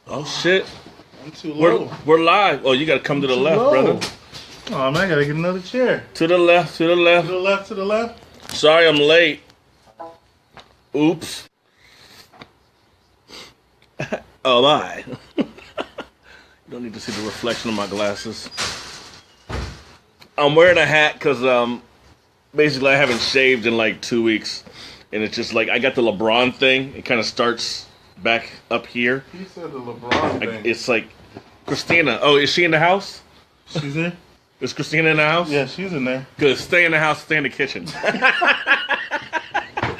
Oh shit. I'm too low. We're live. Oh, you gotta come to the left, low. brother. Oh man, I gotta get another chair. To the left, to the left. To the left, to the left. Sorry I'm late. Oops. Oh my. You don't need to see the reflection of my glasses. I'm wearing a hat because basically I haven't shaved in like 2 weeks. And it's just like I got the LeBron thing. It kind of starts back up here. He said the LeBron thing. It's like Christina. Oh, is she in the house? She's in? Is Christina in the house? Yeah, she's in there. Good. Stay in the house. Stay in the kitchen.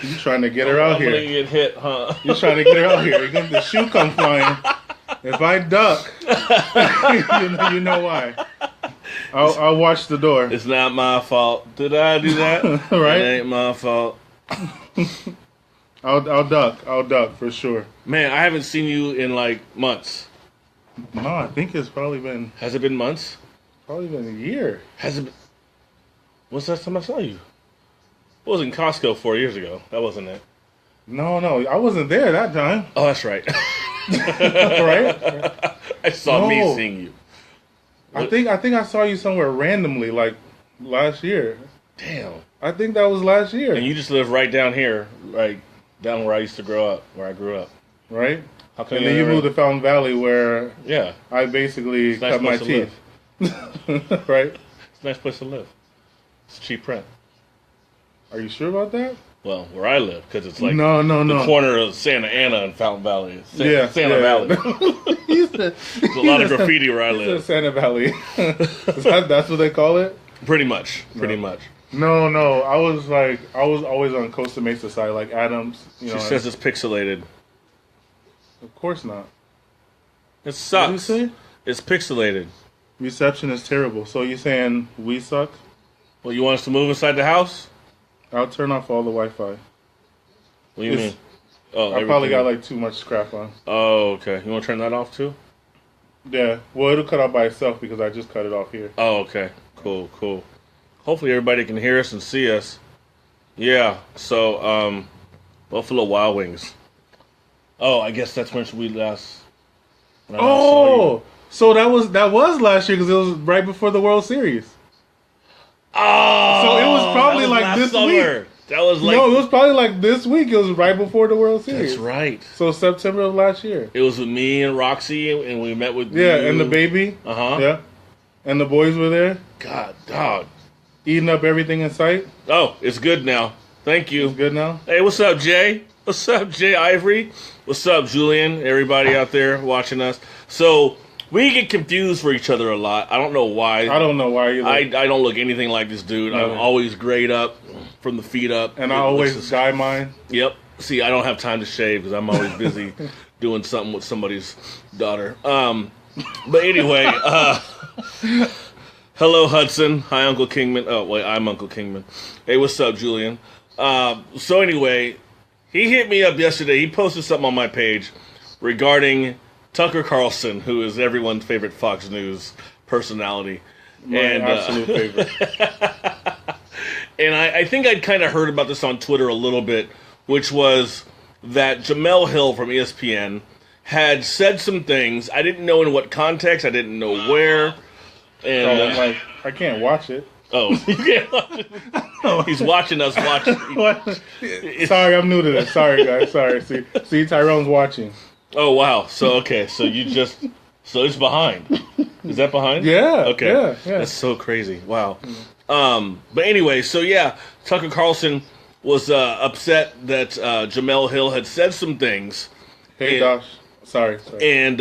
You trying to get her out here? I'm gonna get hit, huh? You trying to get her out here? The shoe come flying. If I duck, you know why. I'll watch the door. It's not my fault. Did I do that? Right? It ain't my fault. I'll duck for sure. Man, I haven't seen you in like months. No, I think it's probably been months? Probably been a year. Has it been? What's the last time I saw you? I was in Costco 4 years ago. That wasn't it. No, I wasn't there that time. Oh, that's right. Right? I saw me seeing you. I think I saw you somewhere randomly, like last year. Damn. I think that was last year. And you just live right down here, like down where I used to grow up, where I grew up. Right? How come and then you moved to Fountain Valley where I basically cut my teeth. Right? It's a nice place to live. It's cheap rent. Are you sure about that? Well, where I live, because it's like no. the corner of Santa Ana and Fountain Valley. Santa Valley. There's a lot of graffiti where I live. Santa Valley. That's what they call it? Pretty much. No. I was always on Costa Mesa side, like Adams. She says it's pixelated. Of course not. It sucks. What did you say? It's pixelated. Reception is terrible. So you saying we suck? Well, you want us to move inside the house? I'll turn off all the Wi-Fi. What do you mean? Oh, I probably got like too much crap on. Oh, okay. You want to turn that off too? Yeah. Well, it'll cut off by itself because I just cut it off here. Oh, okay. Cool. Hopefully everybody can hear us and see us. Yeah. So, Buffalo Wild Wings. Oh, I guess that's when we last. Oh, so that was last year because it was right before the World Series. Oh, so it was probably like this summer. week. That was like it was probably like this week. It was right before the World Series. That's right. So September of last year. It was with me and Roxy, and we met with you. And the baby. Yeah, and the boys were there. God, dog, eating up everything in sight. Oh, it's good now. Thank you. It's good now. Hey, what's up, Jay? What's up, Jay Ivory? What's up, Julian? Everybody out there watching us. So we get confused for each other a lot. I don't know why. I don't know why either. I don't look anything like this dude. No. I'm always grayed up from the feet up. And I always dye mine. Yep. See, I don't have time to shave because I'm always busy doing something with somebody's daughter. But anyway, hello, Hudson. Hi, Uncle Kingman. Oh, wait, I'm Uncle Kingman. Hey, what's up, Julian? So anyway, he hit me up yesterday. He posted something on my page regarding Tucker Carlson, who is everyone's favorite Fox News personality. My absolute favorite. And I think I'd kind of heard about this on Twitter a little bit, which was that Jamel Hill from ESPN had said some things. I didn't know in what context. I didn't know where. And I can't watch it. Oh, you can't watch it. He's watching us watch. Sorry, I'm new to this. Sorry, guys. Sorry. See, Tyrone's watching. Oh, wow. So it's behind. Is that behind? Yeah. Okay. Yeah. That's so crazy. Wow. But anyway, so yeah, Tucker Carlson was upset that Jamel Hill had said some things. Hey, Dosh. Sorry. And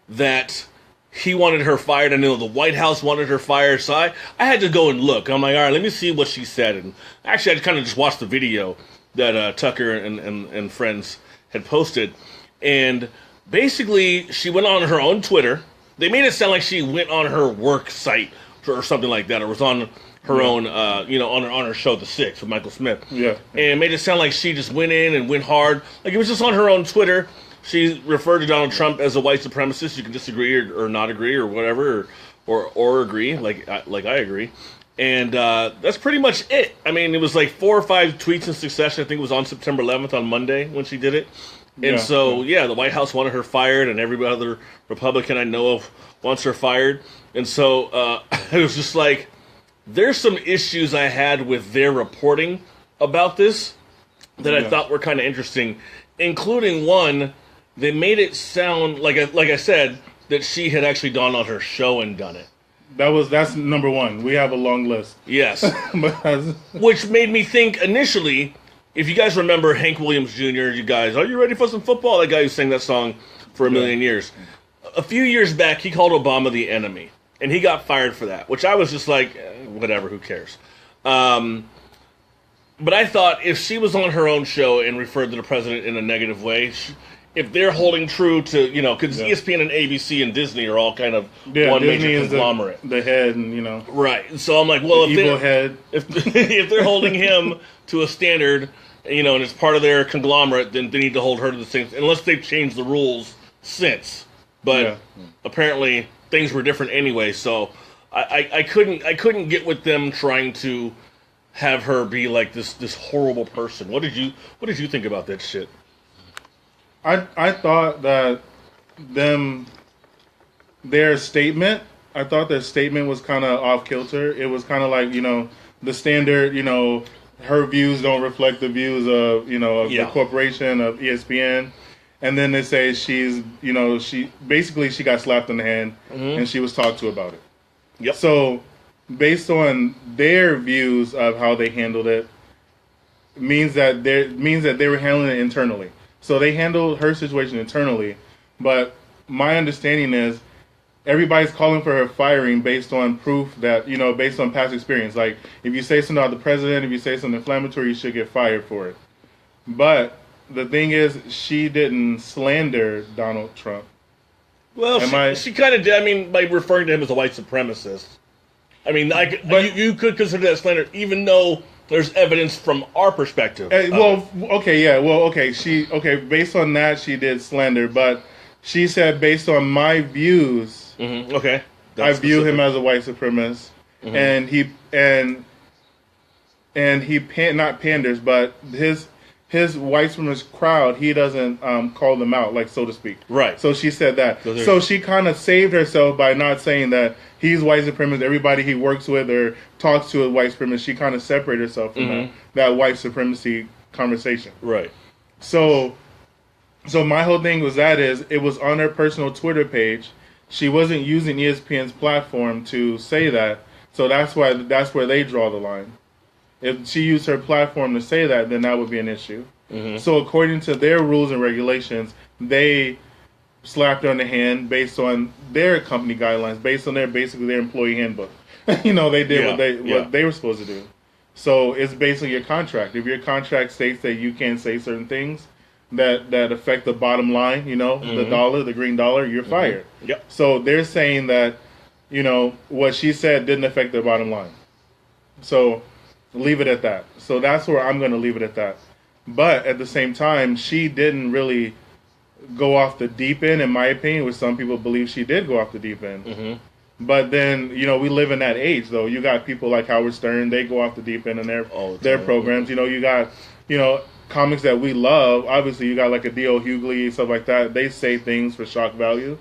that he wanted her fired. I know the White House wanted her fired. So I had to go and look. I'm like, all right, let me see what she said. And actually, I kind of just watched the video that Tucker and friends had posted. And basically, she went on her own Twitter. They made it sound like she went on her work site or something like that, or was on her own, on her show, The Six, with Michael Smith. Yeah. And made it sound like she just went in and went hard. Like, it was just on her own Twitter. She referred to Donald Trump as a white supremacist. You can disagree or not agree or whatever, or agree, like I agree. And that's pretty much it. I mean, it was like 4 or 5 tweets in succession. I think it was on September 11th on Monday when she did it. And so, the White House wanted her fired, and every other Republican I know of wants her fired. And so it was just like, there's some issues I had with their reporting about this that I thought were kind of interesting, including one, they made it sound, like I said, that she had actually gone on her show and done it. That's number one. We have a long list. Yes. Which made me think initially, if you guys remember Hank Williams Jr., you guys, are you ready for some football? That guy who sang that song for a million years. A few years back, he called Obama the enemy. And he got fired for that, which I was just like, whatever, who cares? But I thought if she was on her own show and referred to the president in a negative way, if they're holding true to, because ESPN and ABC and Disney are all kind of one Disney major conglomerate. The head and, Right. And so I'm like, well, if they're holding him to a standard, and it's part of their conglomerate, then they need to hold her to the same, unless they've changed the rules since. But apparently things were different anyway, so I couldn't get with them trying to have her be like this horrible person. What did you think about that shit? I thought that their statement was kind of off kilter. It was kind of like, the standard, her views don't reflect the views of, of the corporation, of ESPN. And then they say she got slapped in the hand and she was talked to about it. Yep. So based on their views of how they handled it, means that they were handling it internally. So they handled her situation internally, but my understanding is everybody's calling for her firing based on proof that, based on past experience. Like, if you say something about the president, if you say something inflammatory, you should get fired for it. But the thing is, she didn't slander Donald Trump. Well, she kind of did. I mean, by referring to him as a white supremacist. I mean, you could consider that slander, even though there's evidence from our perspective. Based on that, she did slander, but she said, based on my views, I view him as a white supremacist, and he not panders, but his white supremacist crowd, he doesn't call them out, like, so to speak. Right. So she said that. So she kind of saved herself by not saying that he's white supremacist. Everybody he works with or talks to is white supremacist. She kind of separated herself from that white supremacy conversation. Right. So my whole thing was it was on her personal Twitter page. She wasn't using ESPN's platform to say that. So that's where they draw the line. If she used her platform to say that, then that would be an issue. So according to their rules and regulations, they slapped her on the hand based on their company guidelines, based on their employee handbook. They did what they were supposed to do. So it's basically your contract. If your contract states that you can't say certain things that affect the bottom line, the dollar, the green dollar, you're fired. Yep. So they're saying that, what she said didn't affect their bottom line. So leave it at that. So that's where I'm going to leave it at that. But at the same time, she didn't really go off the deep end, in my opinion, which some people believe she did go off the deep end. But then, we live in that age, though. You got people like Howard Stern, they go off the deep end in their programs. You got, comics that we love. Obviously, you got like a D.O. Hughley, stuff like that. They say things for shock value.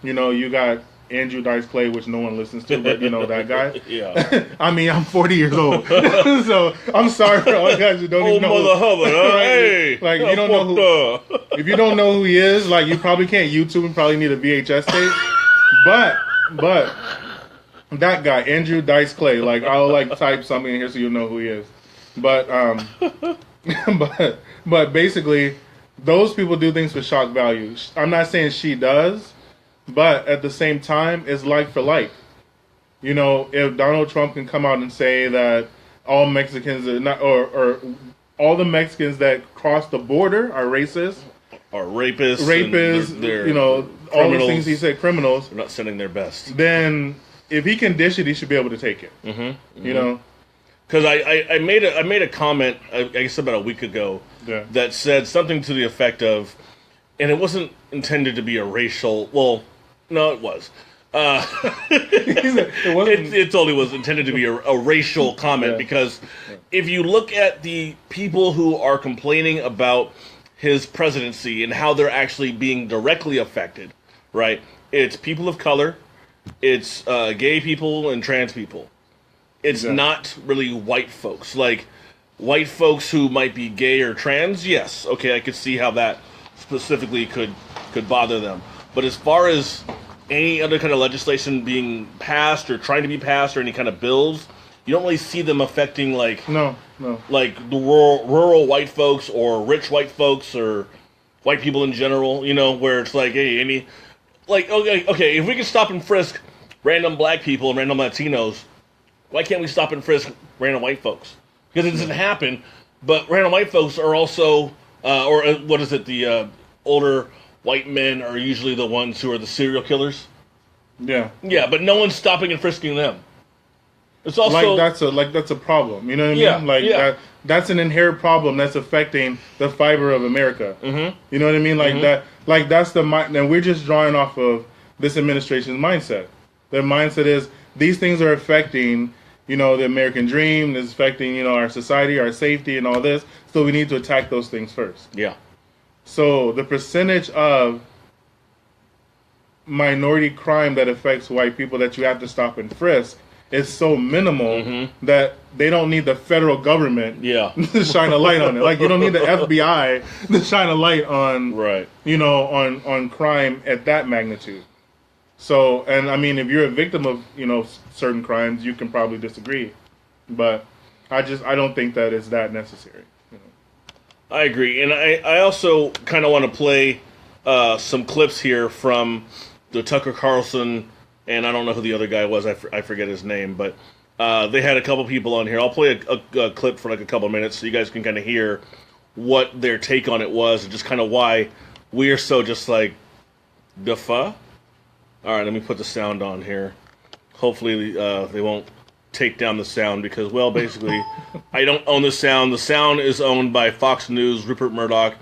You got Andrew Dice Clay, which no one listens to, but that guy. Yeah. I mean, I'm 40 years old, so I'm sorry for all you guys who don't even know. Mother Hubbard, hey, you don't know who. If you don't know who he is, you probably can't YouTube him. Probably need a VHS tape. But that guy, Andrew Dice Clay, I'll type something in here so you'll know who he is. But but basically, those people do things for shock value. I'm not saying she does. But at the same time, it's like for like. If Donald Trump can come out and say that all Mexicans are not, or all the Mexicans that cross the border are racist, or rapists, they're all the things he said, criminals, they're not sending their best. Then if he can dish it, he should be able to take it. Because I made a comment, I guess about a week ago, that said something to the effect of, and it wasn't intended to be a racial. Well, no, it was. It totally was intended to be a racial comment because if you look at the people who are complaining about his presidency and how they're actually being directly affected, right? It's people of color, it's gay people and trans people. It's not really white folks. Like, white folks who might be gay or trans, yes, okay, I could see how that specifically could bother them. But as far as any other kind of legislation being passed or trying to be passed or any kind of bills, you don't really see them affecting like like the rural white folks or rich white folks or white people in general. You know, where it's like, hey, okay, if we can stop and frisk random black people and random Latinos, why can't we stop and frisk random white folks? Because it doesn't happen. But random white folks are also, what is it? The older white men are usually the ones who are the serial killers. Yeah. Yeah, but no one's stopping and frisking them. It's also that's a problem. You know what I mean? Like that's an inherent problem that's affecting the fiber of America. Mm-hmm. You know what I mean? Like that. Like that's the mind. And we're just drawing off of this administration's mindset. Their mindset is these things are affecting, you know, the American dream. It's affecting, you know, our society, our safety, and all this. So we need to attack those things first. Yeah. So the percentage of minority crime that affects white people that you have to stop and frisk is so minimal that they don't need the federal government to shine a light on it. Like, you don't need the FBI to shine a light on, you know, on crime at that magnitude. So, and I mean, if you're a victim of, you know, certain crimes, you can probably disagree. But I don't think that it's that necessary. You know? I agree. And I also kind of want to play some clips here from the Tucker Carlson, and I don't know who the other guy was. I forget his name, but they had a couple people on here. I'll play a clip for like a couple minutes so you guys can kind of hear what their take on it was and just kind of why we are so just like, the fuh? All right, let me put the sound on here. Hopefully they won't take down the sound because, well, basically, I don't own the sound. The sound is owned by Fox News, Rupert Murdoch,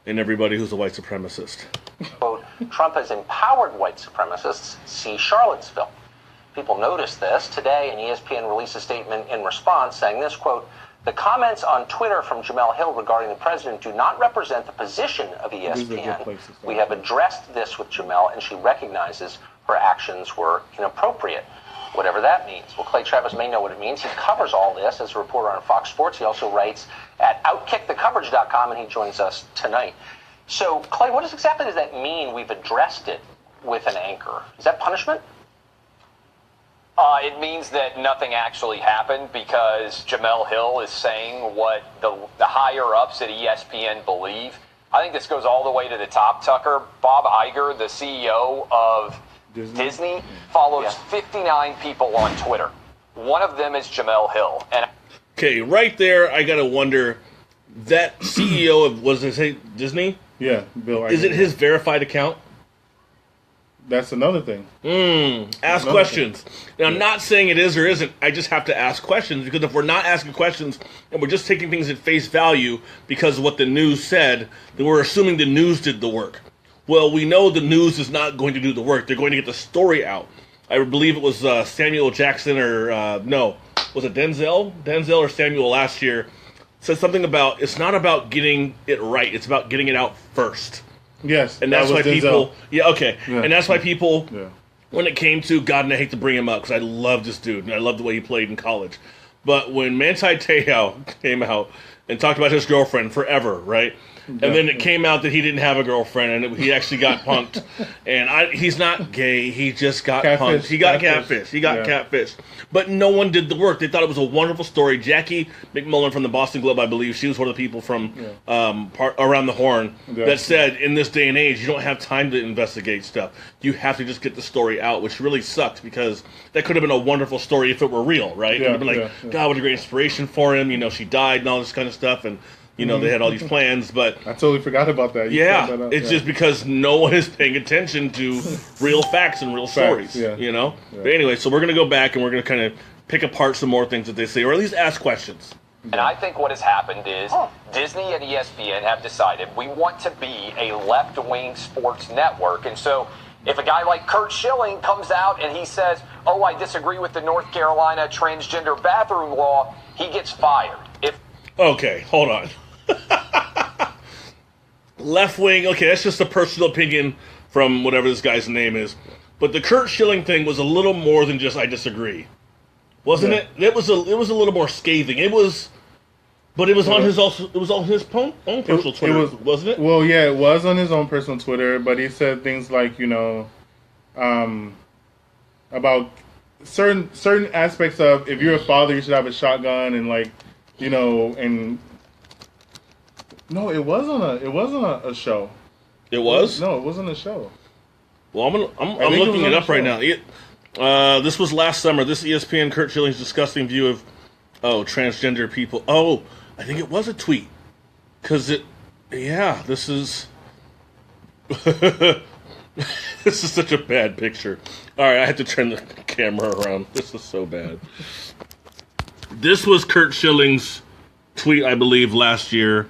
and everybody who's a white supremacist. Quote, Trump has empowered white supremacists. See Charlottesville. People noticed this. Today, and ESPN released a statement in response saying this, quote, the comments on Twitter from Jemele Hill regarding the president do not represent the position of ESPN. We have addressed this with Jemele, and she recognizes her actions were inappropriate, whatever that means. Well, Clay Travis may know what it means. He covers all this as a reporter on Fox Sports. He also writes at OutkickTheCoverage.com, and he joins us tonight. So, Clay, what exactly does that mean, we've addressed it with an anchor? Is that punishment? It means that nothing actually happened because Jemele Hill is saying what the higher-ups at ESPN believe. I think this goes all the way to the top, Tucker. Bob Iger, the CEO of Disney follows 59 people on Twitter. One of them is Jemele Hill. Okay, right there, I got to wonder, that CEO of, was it Disney? Yeah, Bill Iger. Is it his verified account? That's another thing. Ask questions. And I'm not saying it is or isn't. I just have to ask questions because if we're not asking questions and we're just taking things at face value because of what the news said, then we're assuming the news did the work. Well, we know the news is not going to do the work. They're going to get the story out. I believe it was Samuel Jackson or, no, was it Denzel? Denzel or Samuel last year said something about it's not about getting it right. It's about getting it out first. Yes, and that's why people. Yeah, okay, yeah. And that's why people. Yeah. When it came to God, and I hate to bring him up because I love this dude and I love the way he played in college, but when Manti Te'o came out and talked about his girlfriend forever, right? And then it came out that he didn't have a girlfriend and he actually got punked. And he's not gay. He just got punked. He got catfished. He got catfished. But no one did the work. They thought it was a wonderful story. Jackie McMullen from the Boston Globe, I believe, she was one of the people from Around the Horn that said, in this day and age, you don't have time to investigate stuff. You have to just get the story out, which really sucked because that could have been a wonderful story if it were real, right? It would have been like, God, what a great inspiration for him. You know, she died and all this kind of stuff. And you know, they had all these plans, but I totally forgot about that. It's just because no one is paying attention to real facts and real stories, you know? Yeah. But anyway, so we're going to go back and we're going to kind of pick apart some more things that they say, or at least ask questions. And I think what has happened is Disney and ESPN have decided we want to be a left-wing sports network. And so if a guy like Curt Schilling comes out and he says, oh, I disagree with the North Carolina transgender bathroom law, he gets fired. Okay, hold on. left wing. Okay, that's just a personal opinion from whatever this guy's name is. But the Kurt Schilling thing was a little more than just I disagree, wasn't it? It was a little more scathing. It was, but it was on his also. It was on his own personal Twitter, wasn't it? Well, yeah, it was on his own personal Twitter, but he said things like about certain aspects of if you're a father, you should have a shotgun, and and no, it wasn't a show. It was? No, it wasn't a show. Well, I'm looking it up right now. This was last summer. This ESPN Kurt Schilling's disgusting view of transgender people. Oh, I think it was a tweet because this is this is such a bad picture. All right, I had to turn the camera around. This is so bad. This was Kurt Schilling's tweet, I believe, last year.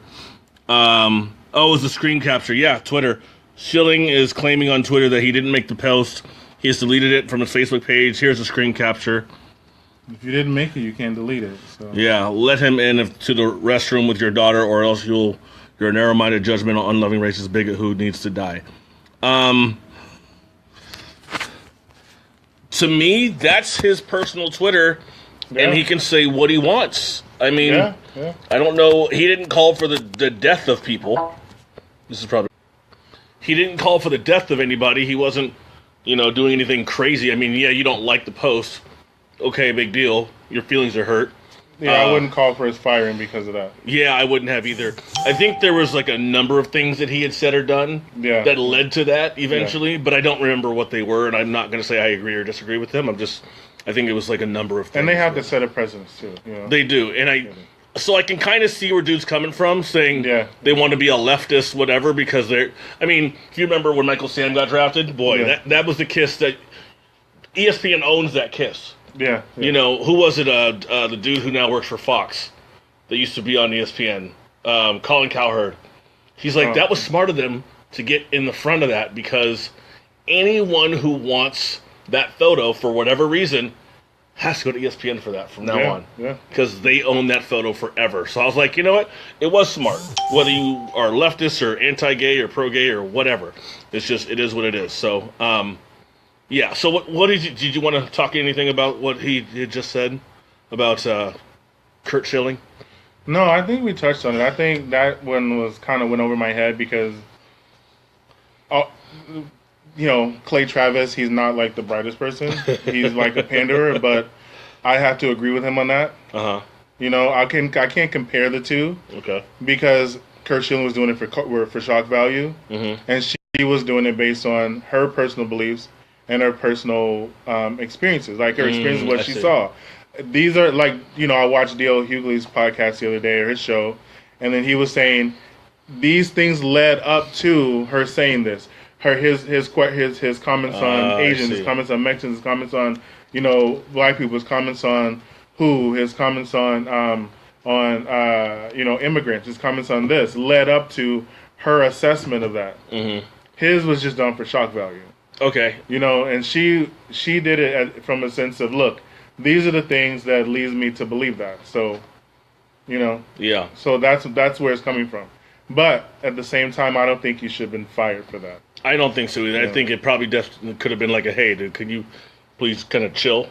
It was a screen capture. Yeah, Twitter. Schilling is claiming on Twitter that he didn't make the post. He has deleted it from his Facebook page. Here's a screen capture. If you didn't make it, you can't delete it. So. Yeah, let him in to the restroom with your daughter, or else you're a narrow-minded, judgmental, unloving, racist bigot who needs to die. To me, that's his personal Twitter, and he can say what he wants. I mean, I don't know. He didn't call for the death of people. This is probably... He didn't call for the death of anybody. He wasn't, doing anything crazy. I mean, yeah, you don't like the post. Okay, big deal. Your feelings are hurt. Yeah, I wouldn't call for his firing because of that. Yeah, I wouldn't have either. I think there was a number of things that he had said or done that led to that eventually, but I don't remember what they were, and I'm not going to say I agree or disagree with him. I think it was a number of things. And they have to set a precedence too. They do, and so I can kind of see where dude's coming from, saying they want to be a leftist, whatever, because they're... I mean, if you remember when Michael Sam got drafted, that was the kiss that... ESPN owns that kiss. Yeah. Who was it? The dude who now works for Fox that used to be on ESPN, Colin Cowherd. He's like, that was smart of them to get in the front of that, because anyone who wants that photo for whatever reason has to go to ESPN for that from now on. Yeah. Because they own that photo forever. So I was like, you know what? It was smart. Whether you are leftist or anti-gay or pro-gay or whatever. It is what it is. So, yeah. So what did you want to talk anything about what he had just said about Kurt Schilling? No, I think we touched on it. I think that one was kind of went over my head because, Clay Travis, he's not the brightest person. He's a panderer, but I have to agree with him on that. I can't compare the two. Okay. Because Kurt Schilling was doing it for shock value, and she was doing it based on her personal beliefs and her personal experiences, her experience with what she saw. These are I watched D.L. Hughley's podcast the other day, or his show, and then he was saying these things led up to her saying this. His comments on Asians, his comments on Mexicans, his comments on black people, his comments on his comments on immigrants, his comments on this led up to her assessment of that. His was just done for shock value. Okay, and she did it from a sense of, look, these are the things that leads me to believe that. So, yeah. So that's where it's coming from. But at the same time, I don't think you should have been fired for that. I don't think so either. I think it probably could have been hey, dude, could you please kind of chill?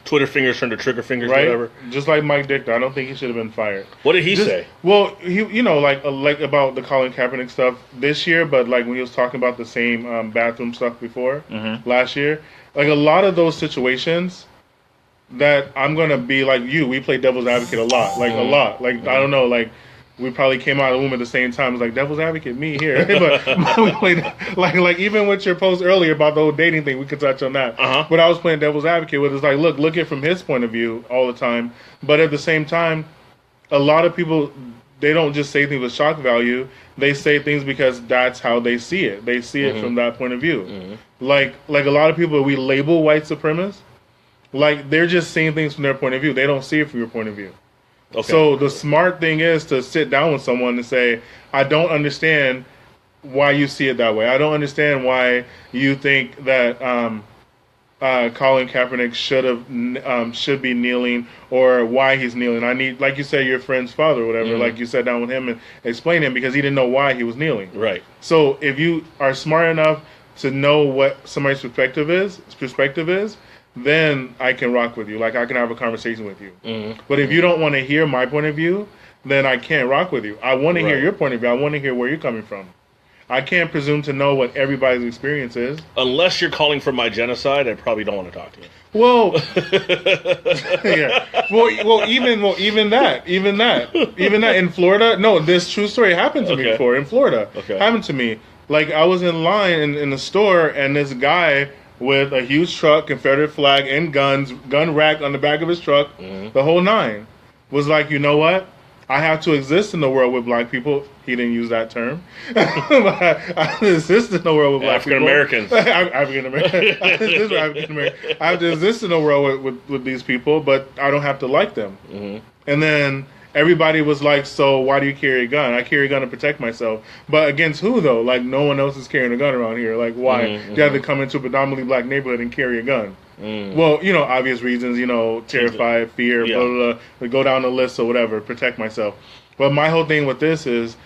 Twitter fingers turn to trigger fingers, right? Whatever. Just like Mike Dick, I don't think he should have been fired. What did he say? Well, he, about the Colin Kaepernick stuff this year, but when he was talking about the same bathroom stuff before last year, a lot of those situations that I'm gonna be like you. We play devil's advocate a lot, a lot. I don't know, we probably came out of the womb at the same time. It was devil's advocate, me here. but we played, even with your post earlier about the whole dating thing, we could touch on that. But I was playing devil's advocate with it's look it from his point of view all the time. But at the same time, a lot of people, they don't just say things with shock value. They say things because that's how they see it. They see it from that point of view. Like a lot of people, we label white supremacists. They're just seeing things from their point of view. They don't see it from your point of view. Okay. So the smart thing is to sit down with someone and say, I don't understand why you see it that way. I don't understand why you think that Colin Kaepernick should be kneeling, or why he's kneeling. I need, like you said, your friend's father or whatever. Like you sat down with him and explained him because he didn't know why he was kneeling. Right. So if you are smart enough to know what somebody's perspective is, then I can rock with you. Like, I can have a conversation with you. But if you don't want to hear my point of view, then I can't rock with you. I want to hear your point of view. I want to hear where you're coming from. I can't presume to know what everybody's experience is. Unless you're calling for my genocide, I probably don't want to talk to you. Well, yeah. Well, even that in Florida. No, this true story happened to me before in Florida. Happened to me. Like, I was in line in the store, and this guy with a huge truck, Confederate flag, and guns, gun rack on the back of his truck, the whole nine, was like, you know what? I have to exist in the world with black people. He didn't use that term. I have to exist in the world with black African Americans. African Americans. I have to exist in the world with these people, but I don't have to like them. And then everybody was like, so why do you carry a gun? I carry a gun to protect myself. But against who, though? Like, no one else is carrying a gun around here. Like, why? You have to come into a predominantly black neighborhood and carry a gun. Well, obvious reasons, terrified, fear, blah, blah, blah. Go down the list or whatever, protect myself. But my whole thing with this is,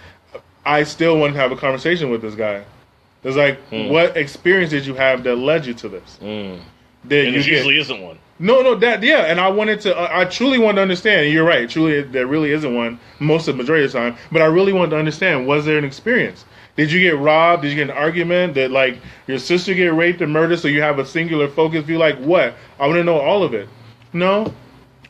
I still want to have a conversation with this guy. It's like, what experience did you have that led you to this? And there usually isn't one. No, and I wanted to, I truly wanted to understand, and you're right, truly, there really isn't one, most of the majority of the time, but I really wanted to understand, was there an experience? Did you get robbed? Did you get an argument? Did, like, your sister get raped and murdered so you have a singular focus view? Like, what? I want to know all of it. No,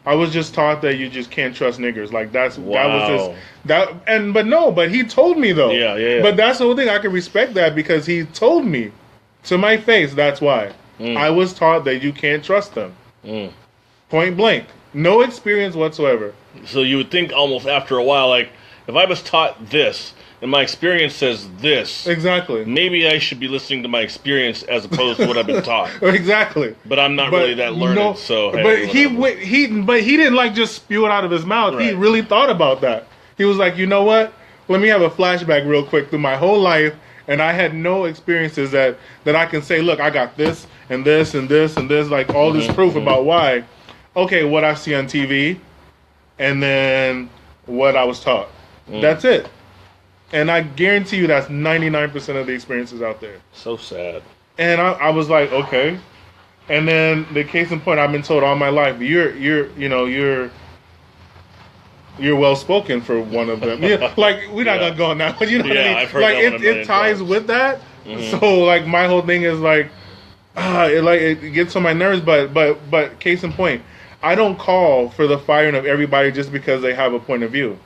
I was just taught that you just can't trust niggers. Like, that was just, but he told me, though. Yeah. But that's the whole thing. I can respect that because he told me to my face, that's why. I was taught that you can't trust them. Point blank. No experience whatsoever. So you would think almost after a while, like, if I was taught this, and my experience says this, exactly, maybe I should be listening to my experience as opposed to what I've been taught. Exactly. But I'm not really that learned, no, so hey, but he didn't like just spew it out of his mouth. Right. He really thought about that. He was like, you know what? Let me have a flashback real quick through my whole life, and I had no experiences that I can say, look, I got this and this and this and this, like all this proof about why. Okay, what I see on TV, and then what I was taught. That's it. And I guarantee you that's 99% of the experiences out there. So sad. And I was like, okay. And then the case in point, I've been told all my life, you're well spoken for one of them. Yeah, like, we're not gonna go on that, but you know what I mean. I've heard like that it ties with that. So like my whole thing is like, it gets on my nerves. But case in point, I don't call for the firing of everybody just because they have a point of view.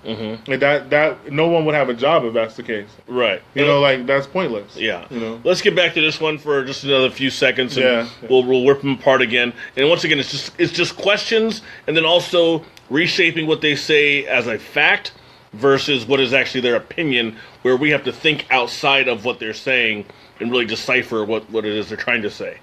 Like that no one would have a job if that's the case. Right. Like, that's pointless. Yeah. Let's get back to this one for just another few seconds, and we'll rip them apart again. And once again, it's just questions, and then also reshaping what they say as a fact versus what is actually their opinion, where we have to think outside of what they're saying and really decipher what it is they're trying to say.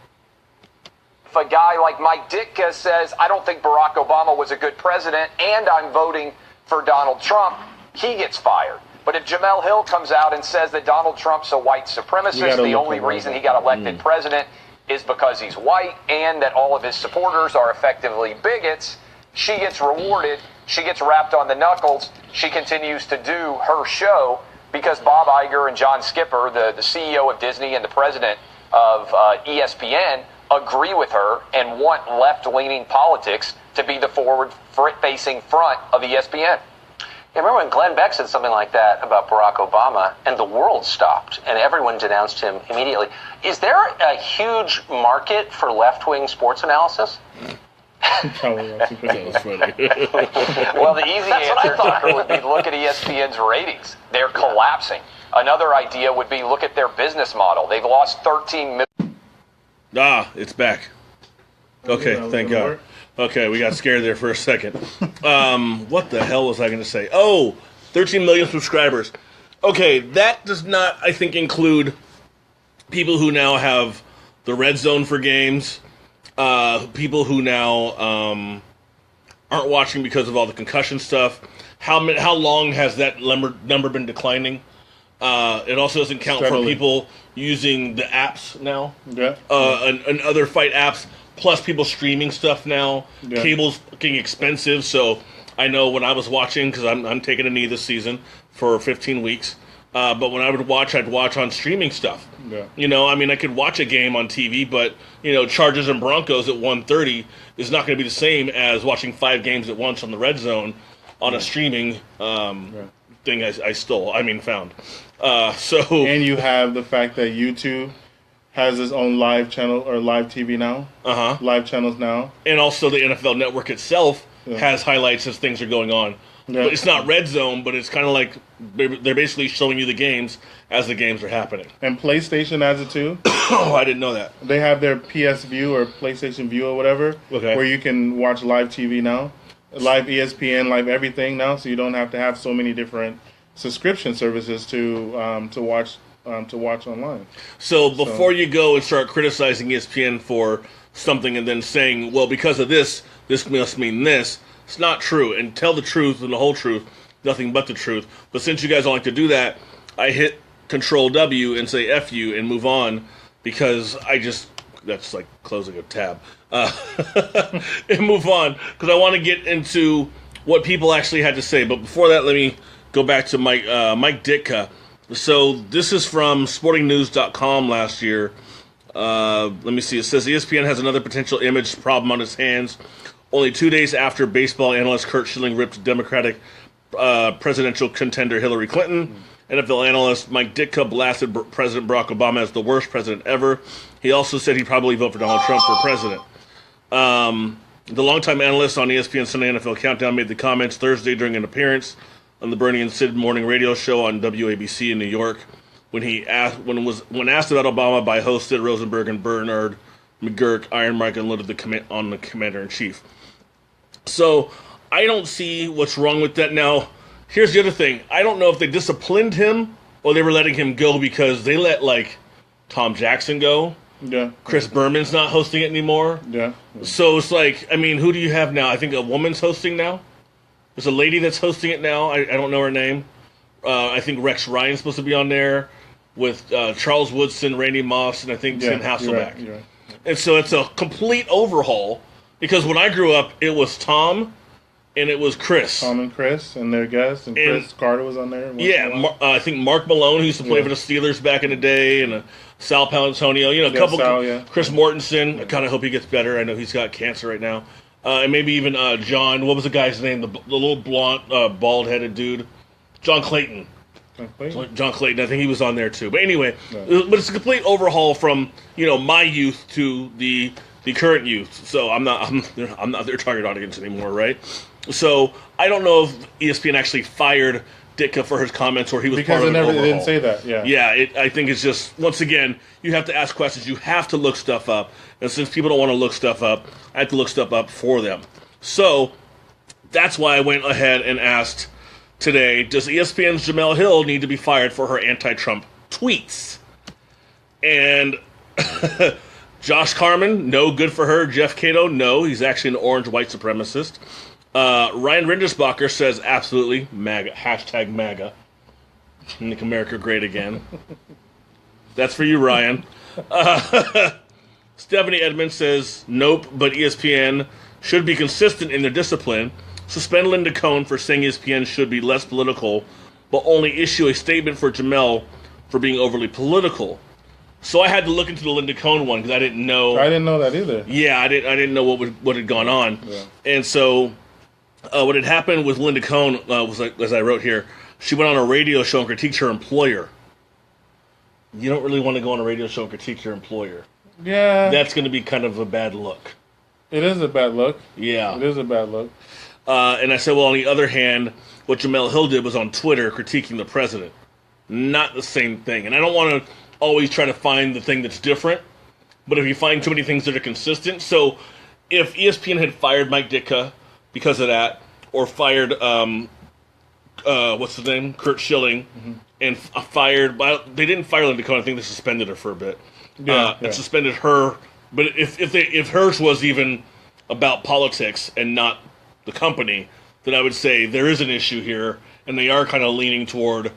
If a guy like Mike Ditka says, I don't think Barack Obama was a good president and I'm voting for Donald Trump, he gets fired. But if Jamel Hill comes out and says that Donald Trump's a white supremacist, the only reason he got elected president is because he's white and that all of his supporters are effectively bigots, she gets rewarded, she gets wrapped on the knuckles, she continues to do her show because Bob Iger and John Skipper, the CEO of Disney and the president of ESPN, agree with her and want left-leaning politics to be the forward-facing front of ESPN. Yeah, remember when Glenn Beck said something like that about Barack Obama and the world stopped and everyone denounced him immediately? Is there a huge market for left-wing sports analysis? That was funny. Well, the easy answer to her would be look at ESPN's ratings. They're collapsing. Another idea would be look at their business model. They've lost $13 million. It's back. Okay, thank God. Okay, we got scared there for a second. What the hell was I going to say? 13 million subscribers. Okay, that does not, I think, include people who now have the red zone for games, people who now aren't watching because of all the concussion stuff. How long has that number been declining? It also doesn't count for people, using the apps now. Yeah. And other fight apps, plus people streaming stuff now. Yeah. Cable's getting expensive, so I know when I was watching, because I'm taking a knee this season for 15 weeks, but when I would watch, I'd watch on streaming stuff. Yeah. You know, I mean, I could watch a game on TV, but, you know, Chargers and Broncos at 1:30 is not going to be the same as watching 5 games at once on the Red Zone on a streaming thing found. And you have the fact that YouTube has its own live channel or live TV now. Live channels now. And also the NFL Network itself has highlights as things are going on. Yeah. But it's not Red Zone, but it's kind of like they're basically showing you the games as the games are happening. And PlayStation has it too. Oh, I didn't know that. They have their PS View or PlayStation View or whatever, where you can watch live TV now, live ESPN, live everything now. So you don't have to have so many different subscription services to watch online. So before you go and start criticizing ESPN for something and then saying, well, because of this must mean this, it's not true. And tell the truth and the whole truth, nothing but the truth. But since you guys don't like to do that, I hit Control W and say F you and move on, because that's like closing a tab. And move on, because I want to get into what people actually had to say. But before that, let me go back to Mike Ditka. So this is from sportingnews.com last year. Let me see. It says ESPN has another potential image problem on its hands. Only 2 days after baseball analyst Curt Schilling ripped Democratic presidential contender Hillary Clinton, NFL analyst Mike Ditka blasted President Barack Obama as the worst president ever. He also said he'd probably vote for Donald Trump for president. The longtime analyst on ESPN Sunday NFL Countdown made the comments Thursday during an appearance on the Bernie and Sid morning radio show on WABC in New York, when asked about Obama by host Sid Rosenberg and Bernard McGurk, Iron Mike unloaded on the commander-in-chief. So I don't see what's wrong with that. Now, here's the other thing. I don't know if they disciplined him or they were letting him go because they let, like, Tom Jackson go. Yeah. Chris Berman's not hosting it anymore. Yeah. So it's like, I mean, who do you have now? I think a woman's hosting now. There's a lady that's hosting it now. I don't know her name. I think Rex Ryan's supposed to be on there with Charles Woodson, Randy Moss, and I think Tim Hasselbeck. You're right. And so it's a complete overhaul, because when I grew up, it was Tom and it was Chris. Tom and Chris and their guests, and Chris Carter was on there. Yeah, I think Mark Malone, who used to play for the Steelers back in the day, and Sal Palantonio, a couple. Chris Mortensen. I kind of hope he gets better. I know he's got cancer right now. And maybe even John, what was the guy's name? The little blonde, bald-headed dude. John Clayton. John Clayton, I think he was on there too. But anyway, but it's a complete overhaul from my youth to the current youth. So I'm not their target audience anymore, right? So I don't know if ESPN actually fired Ditka for his comments, or he was part of an overhaul. They didn't say that. Yeah. I think it's just, once again, you have to ask questions. You have to look stuff up, and since people don't want to look stuff up, I have to look stuff up for them. So that's why I went ahead and asked today, does ESPN's Jemele Hill need to be fired for her anti-Trump tweets? And Josh Carman, no, good for her. Jeff Cato, no, he's actually an orange white supremacist. Ryan Rindisbacher says absolutely, MAGA, hashtag MAGA. Make America great again. That's for you, Ryan. Stephanie Edmonds says nope, but ESPN should be consistent in their discipline. Suspend Linda Cohn for saying ESPN should be less political, but only issue a statement for Jemele for being overly political. So I had to look into the Linda Cohn one because I didn't know. I didn't know that either. Yeah, I didn't know what had gone on. Yeah. And so what had happened with Linda Cohn was, like, as I wrote here, she went on a radio show and critiqued her employer. You don't really want to go on a radio show and critique your employer. Yeah. That's going to be kind of a bad look. It is a bad look. Yeah. It is a bad look. And I said, well, on the other hand, what Jemele Hill did was on Twitter critiquing the president. Not the same thing. And I don't want to always try to find the thing that's different, but if you find too many things that are consistent. So if ESPN had fired Mike Ditka because of that, or fired, what's his name? Curt Schilling, and fired, they didn't fire Linda Cohn, I think they suspended her for a bit. And suspended her, but if hers was even about politics and not the company, then I would say there is an issue here, and they are kind of leaning toward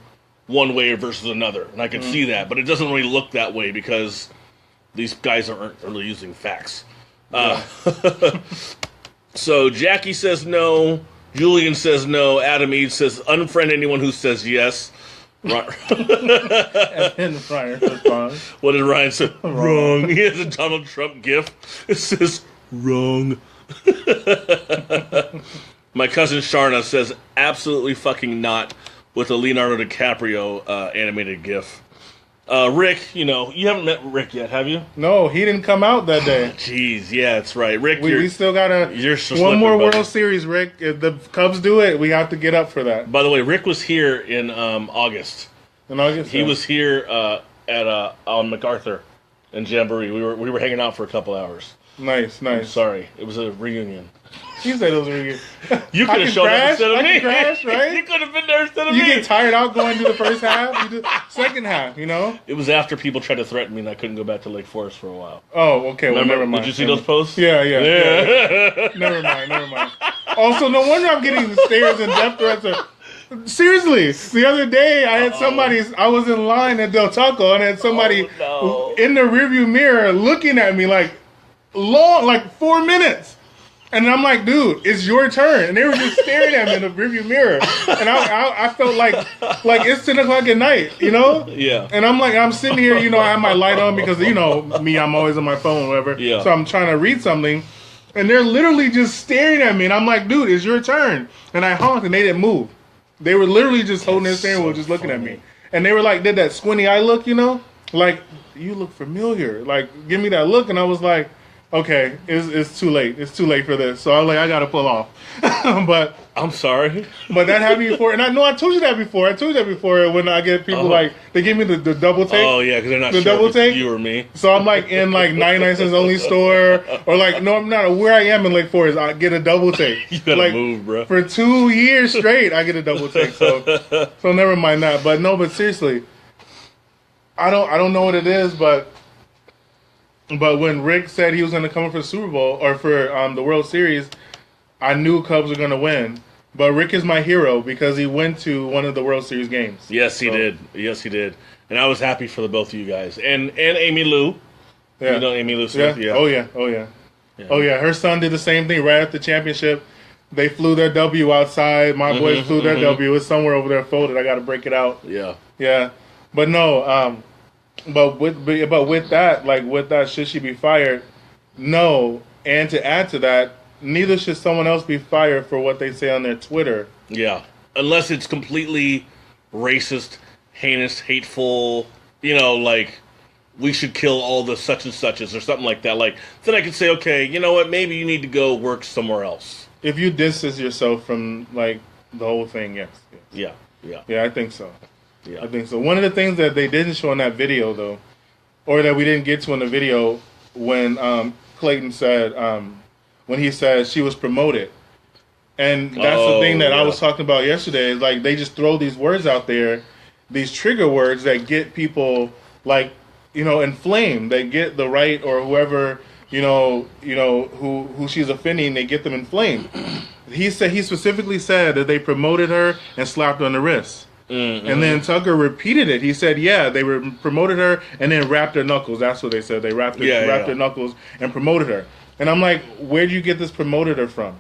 one way versus another, and I can see that, but it doesn't really look that way because these guys aren't really using facts. So Jackie says no, Julian says no, Adam Eads says unfriend anyone who says yes. And then Ryan responds. What did Ryan say? Wrong. He has a Donald Trump gif. It says wrong. My cousin Sharna says absolutely fucking not with a Leonardo DiCaprio animated gif. Rick, you haven't met Rick yet, have you? No, he didn't come out that day. Jeez, yeah, that's right. Rick, we still got one more World Series, Rick. If the Cubs do it, we have to get up for that. By the way, Rick was here in August. In August? He was here on MacArthur in Jamboree. We were hanging out for a couple hours. Nice. I'm sorry. It was a reunion. You said it was a reunion. You could have shown up instead of me. Crash, right? You could have been there instead of you me. You get tired out going to the first half. You do second half, It was after people tried to threaten me and I couldn't go back to Lake Forest for a while. Oh, okay. Well, never mind. Did you see those posts? Yeah. Never mind. Also, no wonder I'm getting stares and death threats. Seriously, the other day I had I was in line at Del Taco and I had somebody in the rearview mirror looking at me like 4 minutes. And I'm like, dude, it's your turn. And they were just staring at me in the rearview mirror. And I felt like it's 10 o'clock at night, Yeah. And I'm sitting here, I have my light on because, me, I'm always on my phone or whatever. Yeah. So I'm trying to read something. And they're literally just staring at me. And I'm like, dude, it's your turn. And I honked and they didn't move. They were literally just holding their steering wheel, just looking at me. And they were like, did that squinty eye look, like, you look familiar. Like, give me that look. And I was like, okay, it's too late. It's too late for this. So I'm like, I got to pull off. But I'm sorry. But that happened before. And I know I told you that before. I told you that before when I get people they give me the double take. Oh, yeah, because they're not the sure double if take. You or me. So I'm in 99 cents only store. Or no, I'm not. Where I am in Lake Forest, I get a double take. You got to move, bro. For 2 years straight, I get a double take. So never mind that. But no, but seriously, I don't know what it is, But when Rick said he was going to come for the Super Bowl or for the World Series, I knew Cubs were going to win. But Rick is my hero because he went to one of the World Series games. Yes, he did. And I was happy for the both of you guys. And Amy Lou. Yeah. You know Amy Lou Smith? Yeah. Oh, yeah. Her son did the same thing right after the championship. They flew their W outside. My boys flew their W. It's somewhere over there folded. I got to break it out. Yeah. Yeah. But no, But with that, should she be fired? No. And to add to that, neither should someone else be fired for what they say on their Twitter. Yeah. Unless it's completely racist, heinous, hateful, we should kill all the such and suches or something like that. Then I could say, okay, you know what, maybe you need to go work somewhere else. If you distance yourself from, the whole thing, yes. Yeah. Yeah, I think so. Yeah. I think so. One of the things that they didn't show in that video, though, or that we didn't get to in the video, when Clayton said, when he said she was promoted, and that's the thing that I was talking about yesterday. Is they just throw these words out there, these trigger words that get people inflamed. They get the right or whoever who she's offending. They get them inflamed. He specifically said that they promoted her and slapped her on the wrist. Mm-hmm. And then Tucker repeated it. He said, yeah, they promoted her and then wrapped their knuckles. That's what they said. They wrapped their knuckles and promoted her. And I'm like, where do you get this promoted her from?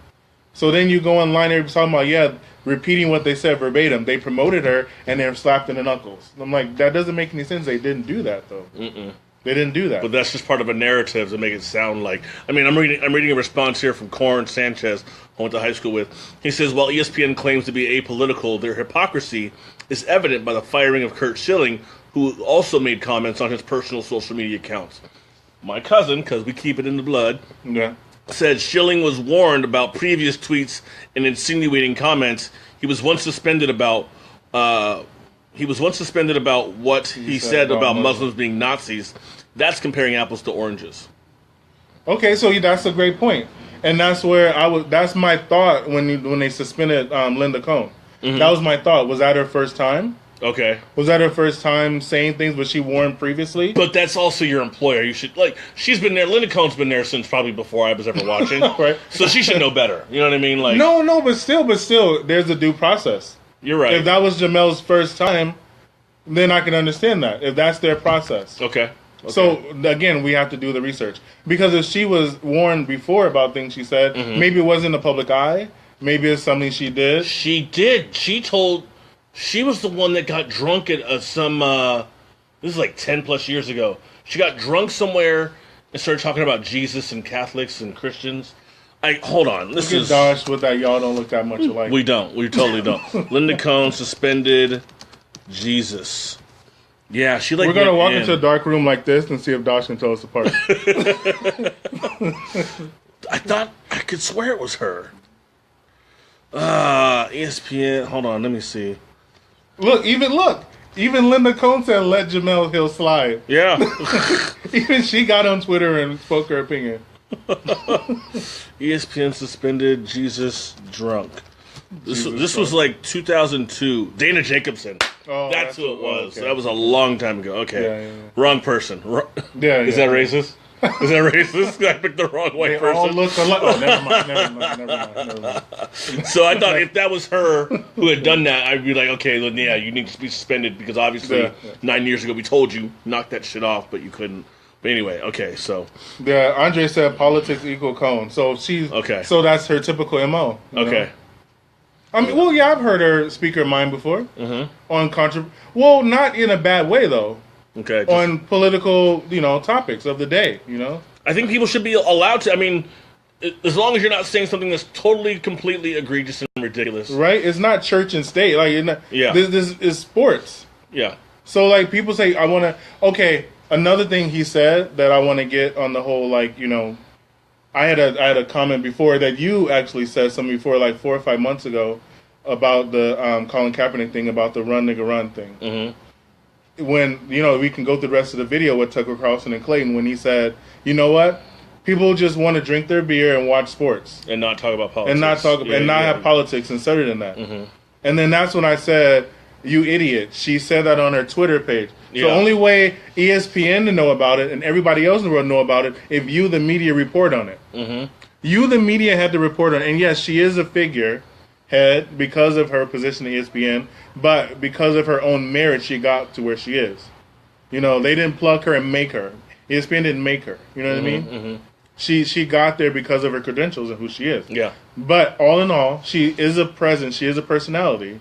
So then you go online and you're talking about, repeating what they said verbatim. They promoted her and then slapped in the knuckles. I'm like, that doesn't make any sense. They didn't do that, though. Mm-mm. They didn't do that. But that's just part of a narrative to make it sound like... I'm reading a response here from Corin Sanchez, I went to high school with. He says, while ESPN claims to be apolitical, their hypocrisy is evident by the firing of Curt Schilling, who also made comments on his personal social media accounts. My cousin, because we keep it in the blood, said Schilling was warned about previous tweets and insinuating comments. He was once suspended about what he said about Muslims being Nazis. That's comparing apples to oranges. Okay, so that's a great point. And that's where that's my thought when they suspended Linda Cohn. Mm-hmm. That was my thought. Was that her first time? Okay. Was that her first time saying things was she warned previously? But that's also your employer. You should, she's been there. Linda Cohn's been there since probably before I was ever watching. Right. So she should know better. You know what I mean? No, but still, there's a due process. You're right. If that was Jamel's first time, then I can understand that if that's their process. Okay. So again, we have to do the research, because if she was warned before about things she said, maybe it wasn't in the public eye. Maybe it's something she did. She did. She was the one that got drunk at some. This is like 10 plus years ago. She got drunk somewhere and started talking about Jesus and Catholics and Christians. Hold on. This Look is at Dosh with that. Y'all don't look that much alike. We don't. We totally don't. Linda Cohn suspended. Jesus. Yeah, she like. We're gonna walk into a dark room like this and see if Dosh can tell us apart. I thought I could swear it was her. ESPN. Hold on, let me see. Look. Even Linda Cohn said, "Let Jamel Hill slide." Yeah. Even she got on Twitter and spoke her opinion. ESPN suspended Jesus drunk. This was like 2002. Dana Jacobson. Oh, that's who it was. Okay. That was a long time ago. Okay. Yeah. Wrong person. Is that racist? Is that racist? I picked the wrong white person. All look alike. Oh, never mind. So I thought if that was her who had done that, I'd be like, okay, then yeah, you need to be suspended, because obviously 9 years ago we told you knock that shit off, but you couldn't. But anyway, okay, so Yeah, Andre said politics equal Cohn. So she's okay. So that's her typical MO. Okay. Know? I mean, well, yeah, I've heard her speak her mind before on well, not in a bad way though. Okay. On political, topics of the day. I think people should be allowed to. I mean, as long as you're not saying something that's totally, completely egregious and ridiculous, right? It's not church and state. Like, yeah, this is sports. Yeah. So, like, people say, I want to. Okay, another thing he said that I want to get on the whole, like, I had a comment before that you actually said something before, like 4 or 5 months ago, about the Colin Kaepernick thing, about the run nigga run thing. Mm-hmm. When, we can go through the rest of the video with Tucker Carlson and Clayton, when he said, you know what? People just want to drink their beer and watch sports. And not talk about politics. And not have politics inserted in that. Mm-hmm. And then that's when I said, you idiot. She said that on her Twitter page. Yeah. So the only way ESPN to know about it and everybody else in the world know about it, if you, the media, report on it. Mm-hmm. You, the media, had to report on it. And yes, she is a figurehead because of her position at ESPN, but because of her own merit, she got to where she is. They didn't plug her and make her. ESPN didn't make her. You know what I mean? Mm-hmm. She got there because of her credentials and who she is. Yeah. But all in all, she is a presence. She is a personality.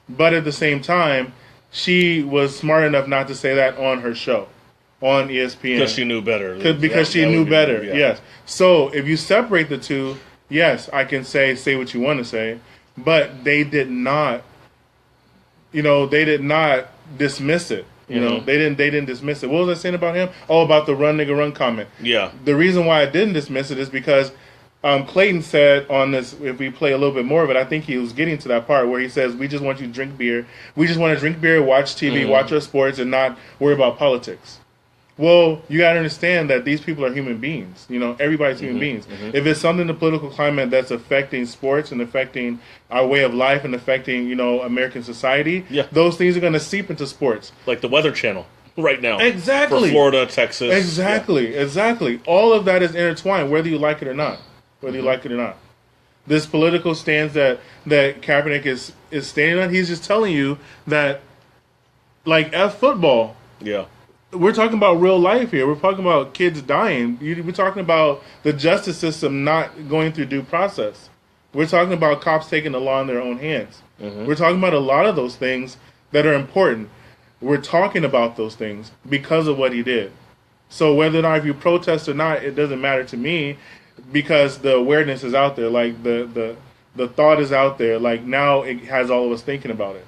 But at the same time, she was smart enough not to say that on her show, on ESPN. Because she knew better. Because she knew better, yes. So if you separate the two, yes, I can say what you want to say. But they did not, dismiss it. They didn't dismiss it. What was I saying about him? Oh, about the run nigga run comment. Yeah. The reason why I didn't dismiss it is because Clayton said on this, if we play a little bit more of it, I think he was getting to that part where he says, we just want you to drink beer. We just want to drink beer, watch TV, watch our sports, and not worry about politics. Well, you got to understand that these people are human beings. Everybody's human beings. Mm-hmm. If it's something in the political climate that's affecting sports and affecting our way of life and affecting, American society, those things are going to seep into sports. Like the Weather Channel right now. Exactly. For Florida, Texas. Exactly. All of that is intertwined, whether you like it or not. This political stance that Kaepernick is standing on, he's just telling you that, like, F football. Yeah. We're talking about real life here. We're talking about kids dying. We're talking about the justice system not going through due process. We're talking about cops taking the law in their own hands. Mm-hmm. We're talking about a lot of those things that are important. We're talking about those things because of what he did. So whether or not if you protest or not, it doesn't matter to me, because the awareness is out there. Like the thought is out there. Like now it has all of us thinking about it.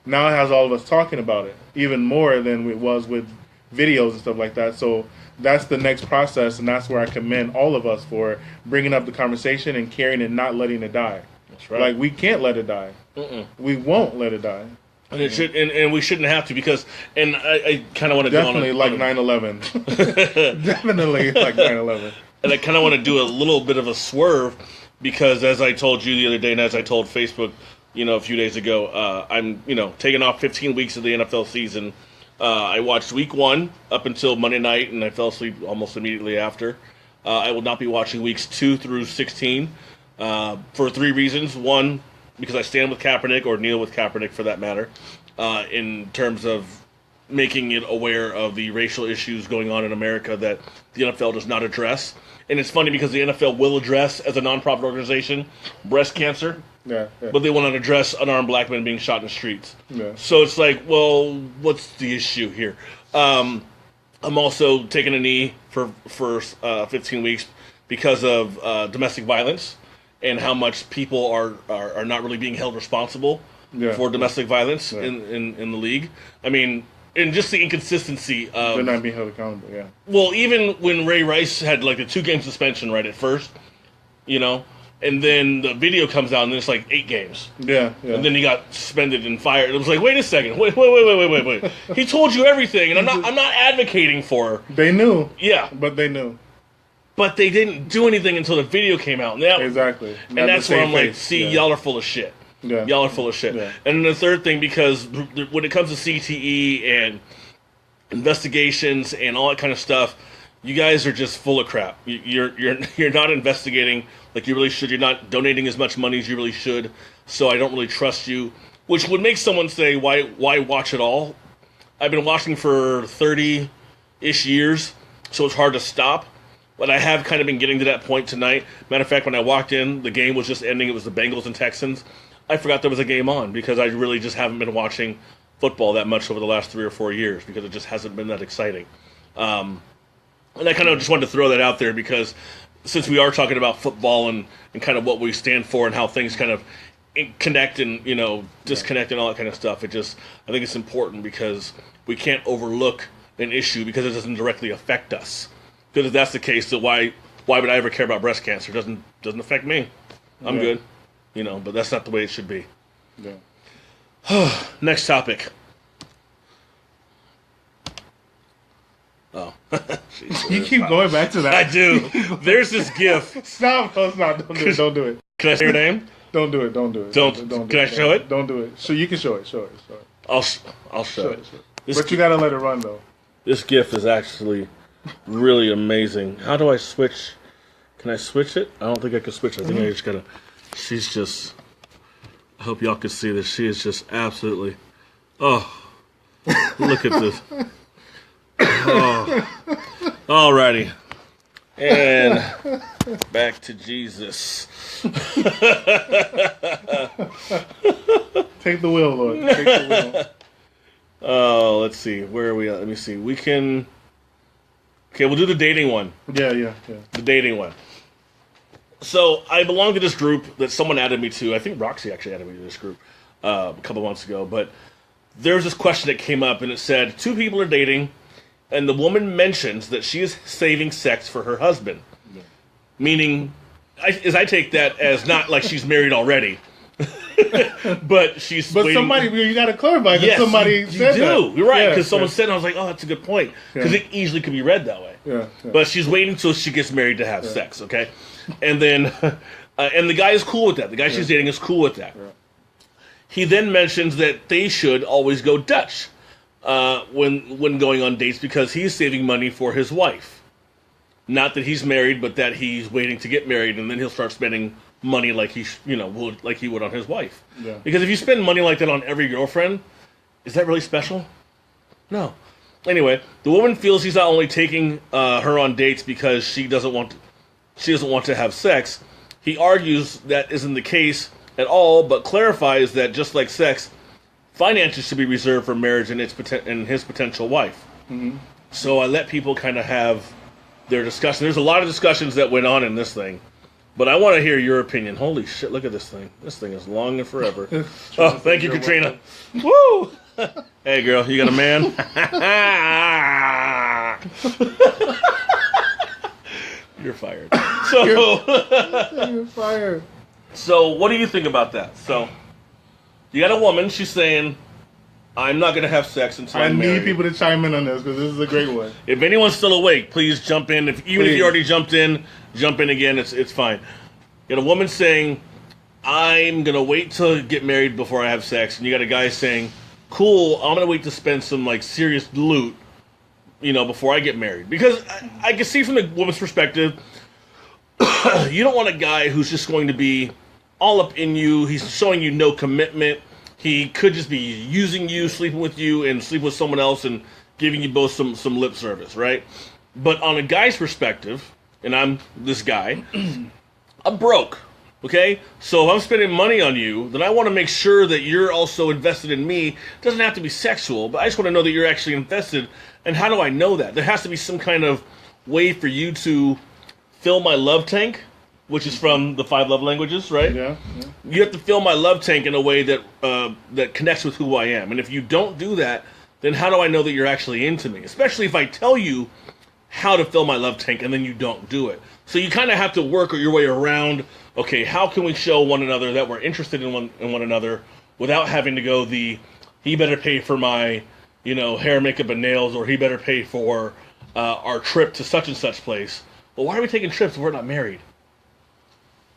Now it has all of us talking about it even more than it was with videos and stuff like that. So that's the next process, and that's where I commend all of us for bringing up the conversation and carrying it, not letting it die. That's right. Like, we can't let it die. Mm-mm. We won't let it die. And it should, and we shouldn't have to, because, and I kind of want to definitely go on like 9/11. Definitely like 9/11. And I kind of want to do a little bit of a swerve, because as I told you the other day, and as I told Facebook, a few days ago, I'm taking off 15 weeks of the NFL season. I watched week 1 up until Monday night, and I fell asleep almost immediately after. I will not be watching weeks 2 through 16 for 3 reasons. 1, because I stand with Kaepernick, or kneel with Kaepernick for that matter, in terms of making it aware of the racial issues going on in America that the NFL does not address. And it's funny because the NFL will address, as a nonprofit organization, breast cancer, but they will not address unarmed black men being shot in the streets. Yeah. So it's like, well, what's the issue here? I'm also taking a knee for 15 weeks because of domestic violence and how much people are not really being held responsible for domestic violence in the league. I mean, and just the inconsistency of... They're not being held accountable, yeah. Well, even when Ray Rice had like a 2-game suspension right at first, you know, and then the video comes out and it's like 8 games. Yeah. And then he got suspended and fired. It was like, wait a second, wait. He told you everything, and I'm not advocating for... They knew. Yeah. But they knew. But they didn't do anything until the video came out. Exactly. And that's where I'm like, see, y'all are full of shit. Yeah. Y'all are full of shit. Yeah. And then the third thing, because when it comes to CTE and investigations and all that kind of stuff, you guys are just full of crap. You're not investigating like you really should. You're not donating as much money as you really should. So I don't really trust you, which would make someone say, why watch it all? I've been watching for 30-ish years, so it's hard to stop. But I have kind of been getting to that point tonight. Matter of fact, when I walked in, the game was just ending. It was the Bengals and Texans. I forgot there was a game on because I really just haven't been watching football that much over the last 3 or 4 years because it just hasn't been that exciting. And I kind of just wanted to throw that out there because since we are talking about football and kind of what we stand for and how things kind of connect and, you know, disconnect and all that kind of stuff, I think it's important because we can't overlook an issue because it doesn't directly affect us. Because if that's the case, then why would I ever care about breast cancer? It doesn't affect me. I'm good. You know, but that's not the way it should be. Yeah. Next topic. Oh. You keep going back to that. I do. There's this GIF. Stop. No, stop. Don't do it. Can I say your name? Don't do it. Don't. Can I show it? Don't do it. So you can show it. Show it. I'll show it. But you gotta let it run though. This GIF is actually really amazing. How do I switch? Can I switch it? I don't think I can switch it. I think I just gotta... She's just... I hope y'all can see this. She is just absolutely... Oh. Look at this. Oh. Alrighty. And back to Jesus. Take the wheel, Lord. Take the wheel. Oh, let's see. Where are we at? Let me see. We can... Okay, we'll do the dating one. Yeah. The dating one. So I belong to this group that someone added me to. I think Roxy actually added me to this group a couple months ago. But there's this question that came up, and it said, 2 people are dating, and the woman mentions that she is saving sex for her husband. Yeah. Meaning, I take that as not like she's married already. But she's waiting. Somebody, you got to clarify because somebody said that. You're right, because someone said it, and I was like, oh, that's a good point. Because it easily could be read that way. Yeah. But she's waiting until she gets married to have sex, okay? And then, and the guy is cool with that. The guy she's dating is cool with that. Yeah. He then mentions that they should always go Dutch when going on dates because he's saving money for his wife. Not that he's married, but that he's waiting to get married, and then he'll start spending money like he would on his wife. Yeah. Because if you spend money like that on every girlfriend, is that really special? No. Anyway, the woman feels he's not only taking her on dates because she doesn't want to have sex. He argues that isn't the case at all, but clarifies that just like sex, finances should be reserved for marriage and his potential wife. Mm-hmm. So I let people kind of have their discussion. There's a lot of discussions that went on in this thing. But I want to hear your opinion. Holy shit, look at this thing. This thing is long and forever. Oh, thank you, Katrina. Woo! Hey, girl, you got a man? You're fired. You're fired. So, what do you think about that? So, you got a woman. She's saying, I'm not going to have sex until I'm married. I need people to chime in on this because this is a great one. If anyone's still awake, please jump in. If you already jumped in, jump in again. It's fine. You got a woman saying, I'm going to wait till I get married before I have sex. And you got a guy saying, cool, I'm going to wait to spend some like serious loot, before I get married. Because I can see from the woman's perspective, you don't want a guy who's just going to be all up in you. He's showing you no commitment. he could just be using you, sleeping with you, and sleep with someone else, and giving you both some lip service, right? But on a guy's perspective, and I'm this guy, I'm broke. Okay, so if I'm spending money on you, then I want to make sure that you're also invested in me. It doesn't have to be sexual, but I just want to know that you're actually invested. And how do I know that? There has to be some kind of way for you to fill my love tank, which is from the 5 love languages, right? Yeah. You have to fill my love tank in a way that that connects with who I am. And if you don't do that, then how do I know that you're actually into me? Especially if I tell you how to fill my love tank and then you don't do it. So you kind of have to work your way around, okay, how can we show one another that we're interested in one another without having to go he better pay for my, hair, makeup, and nails, or he better pay for our trip to such and such place. Well, why are we taking trips if we're not married?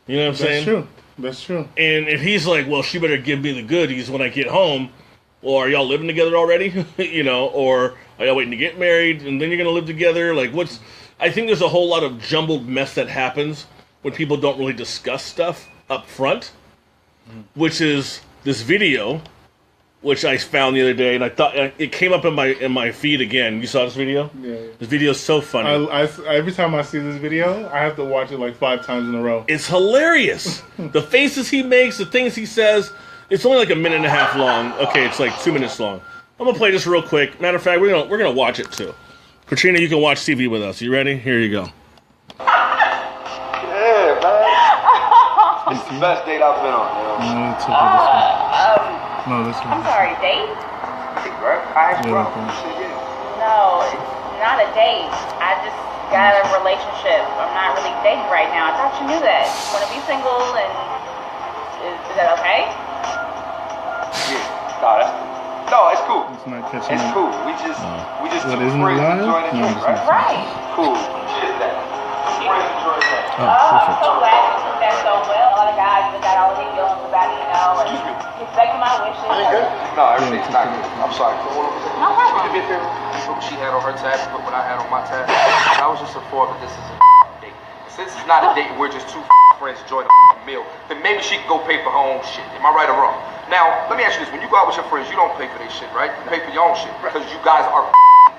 You know what I'm saying? That's true. And if he's like, well, she better give me the goodies when I get home, well, are y'all living together already? Or are y'all waiting to get married and then you're going to live together? Like, I think there's a whole lot of jumbled mess that happens when people don't really discuss stuff up front, which is this video, which I found the other day, and I thought it came up in my feed again. You saw this video? Yeah. This video is so funny. Every time I see this video, I have to watch it like 5 times in a row. It's hilarious. The faces he makes, the things he says. It's only like a minute and a half long. Okay, it's like 2 minutes long. I'm gonna play this real quick. Matter of fact, we're gonna watch it too. Katrina, you can watch TV with us. You ready? Here you go. Yeah, man. It's the best date I've been on. No, this one. I'm sorry, date? Hey, bro. I asked bro. No, it's not a date. I just got a relationship. I'm not really dating right now. I thought you knew that. Want to be single and is that okay? Yeah. No, it's cool. It's not catching It's up. cool. We just What, two isn't it friends live? enjoying the No, drink, it's right? not. Right. Cool. Cheers, that. Friends enjoying that. Oh, I'm perfect. so glad you took that so well. A lot of guys just got all their feelings about it, and respecting my wishes. No, everything's not good. I'm sorry. No Can problem. you do me a favor? Put what she had on her tab, put what I had on my tab. I was just informed that this is a date. Since it's not a date, we're just two friends enjoying a meal, then maybe she can go pay for her own shit. Am I right or wrong? Now, let me ask you this. When you go out with your friends, you don't pay for their shit, right? You pay for your own shit because you guys are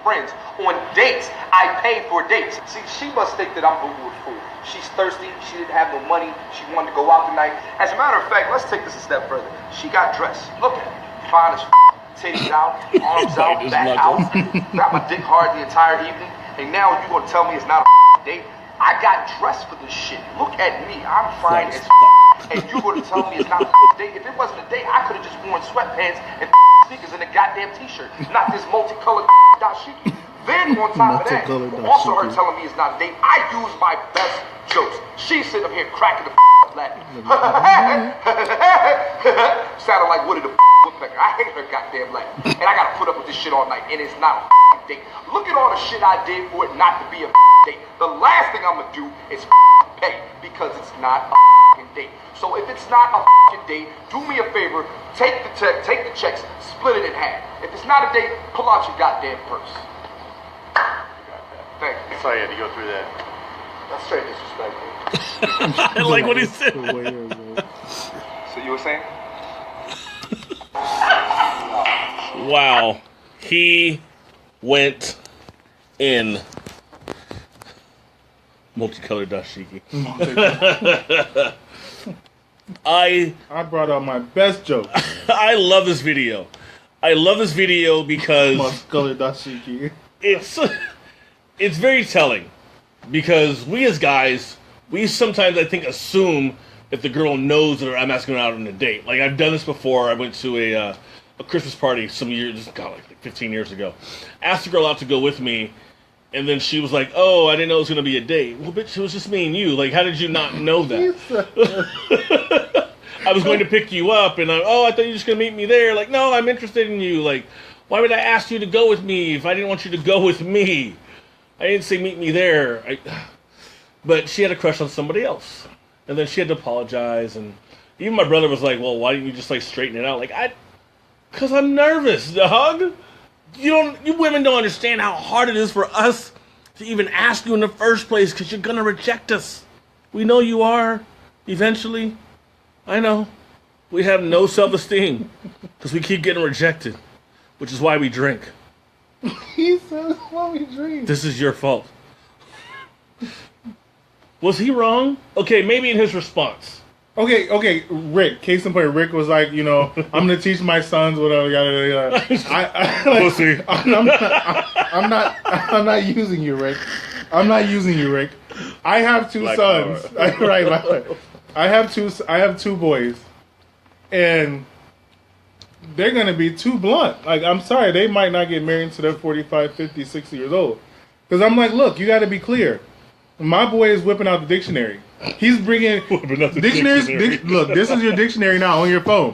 friends. On dates, I pay for dates. See, she must think that I'm boo-boo fool. She's thirsty. She didn't have no money. She wanted to go out tonight. As a matter of fact, let's take this a step further. She got dressed. Look at her. Fine as titties out, arms out, back out. Got my dick hard the entire evening. And now you're going to tell me it's not a date? I got dressed for this shit. Look at me. I'm fine as and you're going to tell me it's not a date? If it wasn't a date, I could have just worn sweatpants and sneakers and a goddamn t-shirt. Not this multicolored dashiki. Then on top of that, also her telling me it's not a date, I use my best jokes. She's sitting up here cracking the laughing. Sounded like Woody the Woodpecker. I hate her goddamn laugh. And I gotta put up with this shit all night, and it's not a date. Look at all the shit I did for it not to be a date. The last thing I'm gonna do is pay because it's not a date. So if it's not a date, do me a favor, take the checks, split it in half. If it's not a date, pull out your goddamn purse. Thank you. Sorry I had to go through that. That's straight disrespectful. I like what he said. So you were saying? Wow. He went in multicolored dashiki. I brought out my best joke. I love this video. I love this video because Muscular dashiki. it's very telling. Because we as guys, we sometimes, I think, assume if the girl knows that I'm asking her out on a date. Like, I've done this before. I went to a Christmas party some years, like 15 years ago. Asked the girl out to go with me, and then she was like, oh, I didn't know it was going to be a date. Well, bitch, it was just me and you. Like, how did you not know that? I was going to pick you up, and I thought you were just going to meet me there. Like, no, I'm interested in you. Like, why would I ask you to go with me if I didn't want you to go with me? I didn't say meet me there. But she had a crush on somebody else. And then she had to apologize. And even my brother was like, well, why didn't you just, like, straighten it out? Like, because I'm nervous, dog. You women don't understand how hard it is for us to even ask you in the first place because you're going to reject us. We know you are, eventually. I know. We have no self-esteem because we keep getting rejected, which is why we drink. He says, "Why we drink?" This is your fault. Was he wrong? Okay, maybe in his response. Okay, Rick. Case in point, Rick was like, I'm gonna teach my sons whatever. Yada, yada, yada. Pussy. I'm not using you, Rick. I'm not using you, Rick. I have two sons. Right. I have two boys, and they're gonna be too blunt. Like, I'm sorry, they might not get married until they're 45, 50, 60 years old. Because I'm like, look, you got to be clear. My boy is whipping out the dictionary. He's bringing dictionaries. Look, this is your dictionary now on your phone.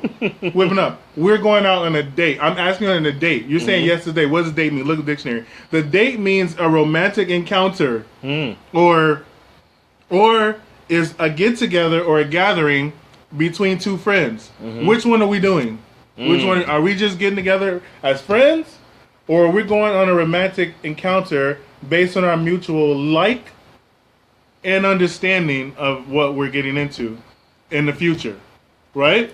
Whipping up. We're going out on a date. I'm asking you on a date. You're saying yes to date. What does date mean? Look at the dictionary. The date means a romantic encounter, or is a get together or a gathering between two friends. Which one are we doing? Which one are we just getting together as friends, or are we going on a romantic encounter based on our mutual like and understanding of what we're getting into in the future, right?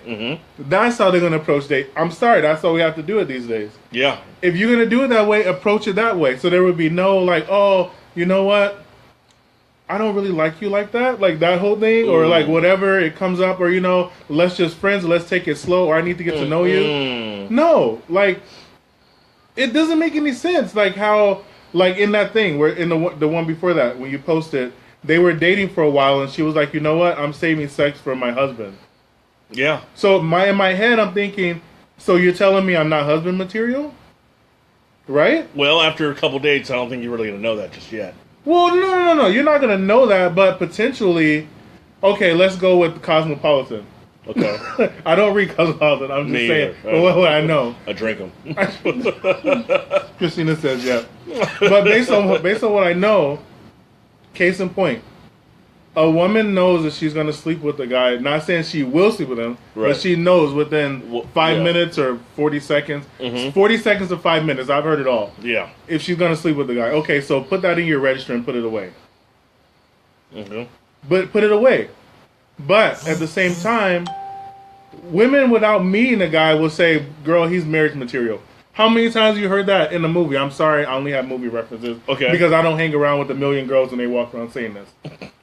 That's how they're going to approach date. I'm sorry, that's how we have to do it these days. Yeah. If you're going to do it that way, approach it that way. So there would be no like, oh, you know what? I don't really like you like that whole thing, or like whatever it comes up, or let's just friends, let's take it slow, or I need to get to know you. No, like it doesn't make any sense. Like how, like in that thing where in the one before that when you posted, they were dating for a while, and she was like, you know what? I'm saving sex for my husband. Yeah. So in my head, I'm thinking, so you're telling me I'm not husband material, right? Well, after a couple dates, I don't think you're really going to know that just yet. Well, no. You're not going to know that, but potentially, okay, let's go with Cosmopolitan. Okay. I don't read Cosmopolitan. I'm just saying. Either. What I know. I drink them. Christina says, yeah. But based on what I know, case in point, a woman knows that she's going to sleep with the guy. Not saying she will sleep with him, but she knows within 5 minutes or 40 seconds. 40 seconds to 5 minutes. I've heard it all. Yeah. If she's going to sleep with the guy. Okay, so put that in your register and put it away. But put it away. But at the same time, women without meeting the guy will say, girl, he's marriage material. How many times have you heard that in the movie? I'm sorry, I only have movie references. Okay. Because I don't hang around with a million girls and they walk around saying this.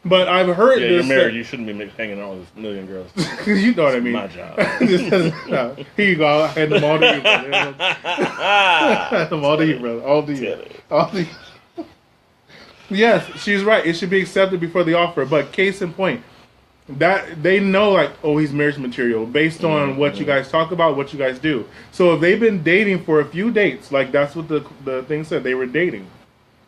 But I've heard this. You're married. You shouldn't be hanging out with a million girls. You know what I mean. My job. No. Here you go. I had them all to you, brother. I had them all to you, brother. All to you. All to you. Yes, she's right. It should be accepted before the offer. But case in point, that they know, like, oh, he's marriage material based on what you guys talk about, what you guys do. So if they've been dating for a few dates, like that's what the thing said, they were dating.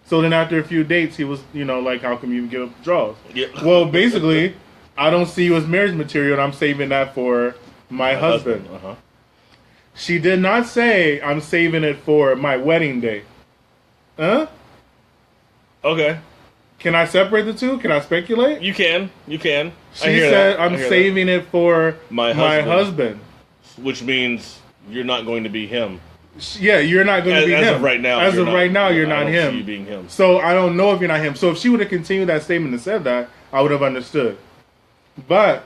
So then after a few dates, he was, like, how come you give up the draws? Yeah. Well, basically, I don't see you as marriage material, and I'm saving that for my husband. She did not say, I'm saving it for my wedding day. Huh? Okay. Can I separate the two? Can I speculate? You can. She said, I'm saving it for my husband. Which means you're not going to be him. Yeah, you're not going to be him. As of right now. As of right now, you're not him. I don't see you being him. So I don't know if you're not him. So if she would have continued that statement and said that, I would have understood. But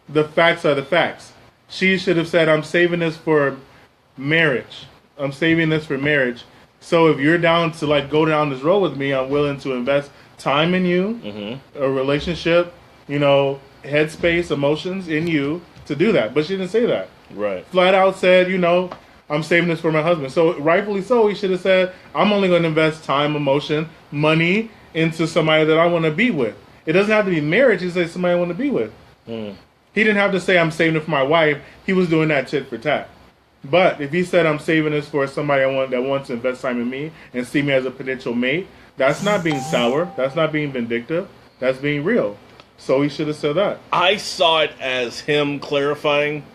the facts are the facts. She should have said, I'm saving this for marriage. I'm saving this for marriage. So if you're down to like go down this road with me, I'm willing to invest time in you, a relationship, headspace, emotions in you to do that. But she didn't say that. Right. Flat out said, I'm saving this for my husband. So rightfully so, he should have said, I'm only going to invest time, emotion, money into somebody that I want to be with. It doesn't have to be marriage. He said somebody I want to be with. He didn't have to say I'm saving it for my wife. He was doing that tit for tat. But if he said I'm saving this for somebody that wants to invest time in me and see me as a potential mate, that's not being sour. That's not being vindictive. That's being real. So he should have said that. I saw it as him clarifying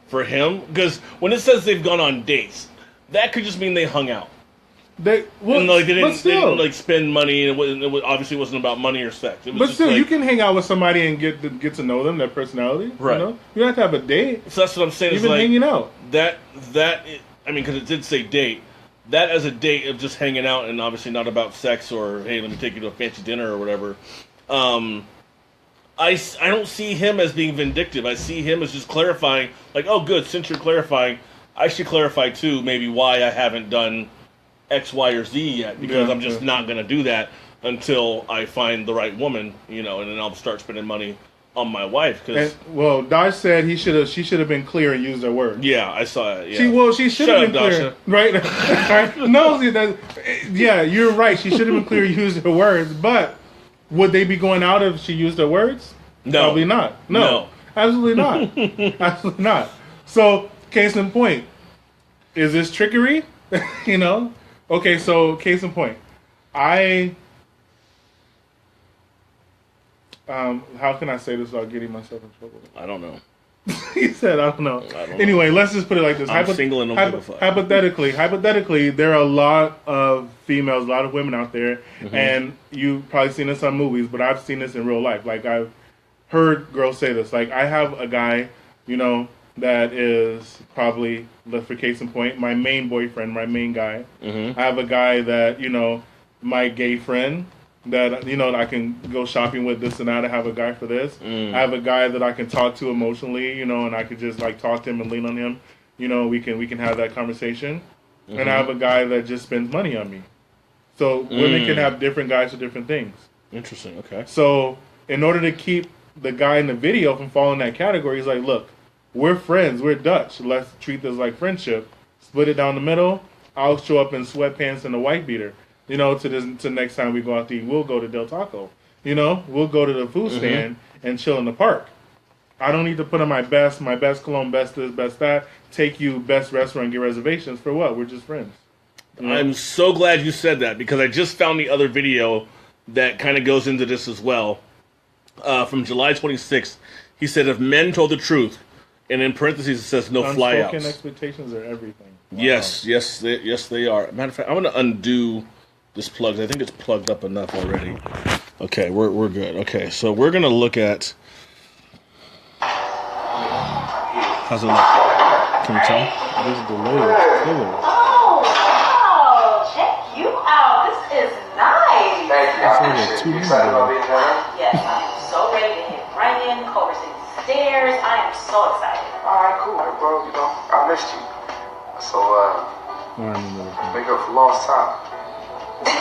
for him, because when it says they've gone on dates, that could just mean they hung out. They didn't spend money, and it obviously wasn't about money or sex. It was but still, you can hang out with somebody and get to know them, their personality. Right. You don't have to have a date. So that's what I'm saying. Even hanging out. Because it did say date. That as a date of just hanging out and obviously not about sex or, hey, let me take you to a fancy dinner or whatever. I don't see him as being vindictive. I see him as just clarifying, like, oh, good, since you're clarifying, I should clarify, too, maybe why I haven't done X, Y, or Z yet, because I'm just not going to do that until I find the right woman, and then I'll start spending money on my wife. Well, Dodge said she should have been clear and used her words. Yeah, I saw it. Yeah. She should have been clear, right? No, yeah, you're right. She should have been clear and used her words, but would they be going out if she used her words? No. Probably not. No. Absolutely not. Absolutely not. So, case in point, is this trickery? Okay, so case in point, how can I say this without getting myself in trouble? I don't know. He said, I don't know. Anyway, let's just put it like this. I'm single and don't give a fuck. Hypothetically, there are a lot of females, a lot of women out there, and you've probably seen this on movies, but I've seen this in real life. Like, I've heard girls say this. Like, I have a guy, that is probably, for case in point, my main boyfriend, my main guy. I have a guy that, my gay friend, that I can go shopping with, this and that. I have a guy for this. I have a guy that I can talk to emotionally, and I could just like talk to him and lean on him. We can have that conversation. And I have a guy that just spends money on me. So women can have different guys for different things. Interesting. Okay. So in order to keep the guy in the video from falling in that category, he's like, look, we're friends, we're Dutch. Let's treat this like friendship. Split it down the middle. I'll show up in sweatpants and a white beater. To next time we go out to eat, we'll go to Del Taco. We'll go to the food stand and chill in the park. I don't need to put on my best cologne, best this, best that, take you best restaurant, get reservations. For what? We're just friends. I'm so glad you said that, because I just found the other video that kind of goes into this as well. From July 26th, he said, if men told the truth, and in parentheses it says no flyouts. Unspoken expectations are everything. Wow. Yes, they are. Matter of fact, I'm going to undo this plug. I think it's plugged up enough already. Okay, we're good. Okay, so we're going to look at... How's it look? Can you tell? This is delayed. Oh, wow. Check you out. This is nice. Thank you. I appreciate you. Excited about being here? Yes, I am so ready to hit right in, Culver City stairs. I am so excited. All right, cool. Well, I missed you. So, make up for lost time.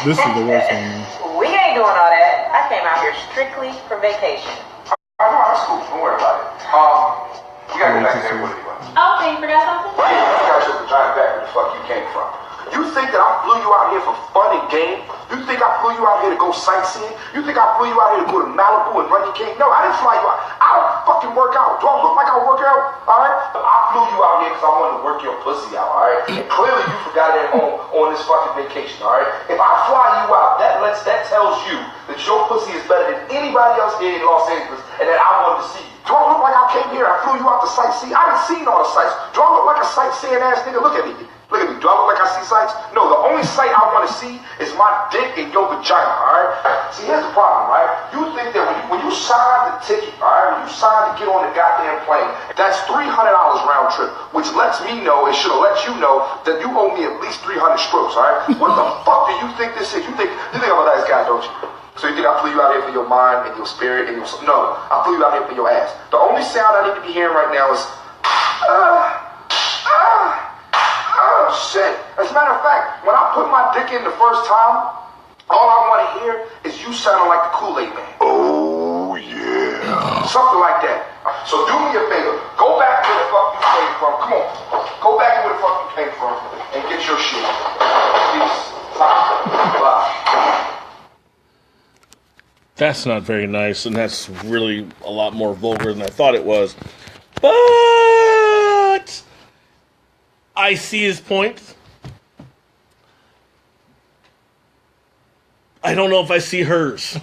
This is the worst one, man. We ain't doing all that. I came out here strictly for vacation. I know, that's cool. Don't worry about it. We gotta get back to the airport anyway. Okay, you forgot something? You gotta show the drive back where the fuck you came from. You think that I flew you out here for fun and game? You think I flew you out here to go sightseeing? You think I flew you out here to go to Malibu and run your king? No, I didn't fly you out. I don't fucking work out. Do I look like I work out? Alright? I flew you out here because I wanted to work your pussy out, alright? And clearly you forgot it at home on this fucking vacation, alright? If I fly you out, that tells you that your pussy is better than anybody else here in Los Angeles and that I wanted to see you. Do I look like I came here? I flew you out to sightsee? I done seen all the sights. Do I look like a sightseeing ass nigga? Look at me. Look at me. Do I look like I see sights? No, the only sight I want to see is my dick and your vagina, alright? See, here's the problem, right? You think that when you sign the ticket, alright, when you sign to get on the goddamn plane, that's $300 round trip, which lets me know, it should have let you know, that you owe me at least 300 strokes, alright? What the fuck do you think this is? You think I'm a nice guy, don't you? So you think I flew you out here for your mind and your spirit and your... No, I flew you out here for your ass. The only sound I need to be hearing right now is... shit. As a matter of fact, when I put my dick in the first time, all I want to hear is you sounding like the Kool-Aid man. Oh, yeah. Something like that. So do me a favor. Go back where the fuck you came from. Come on. Go back where the fuck you came from and get your shit. Peace. Bye. That's not very nice, and that's really a lot more vulgar than I thought it was. But I see his point. I don't know if I see hers.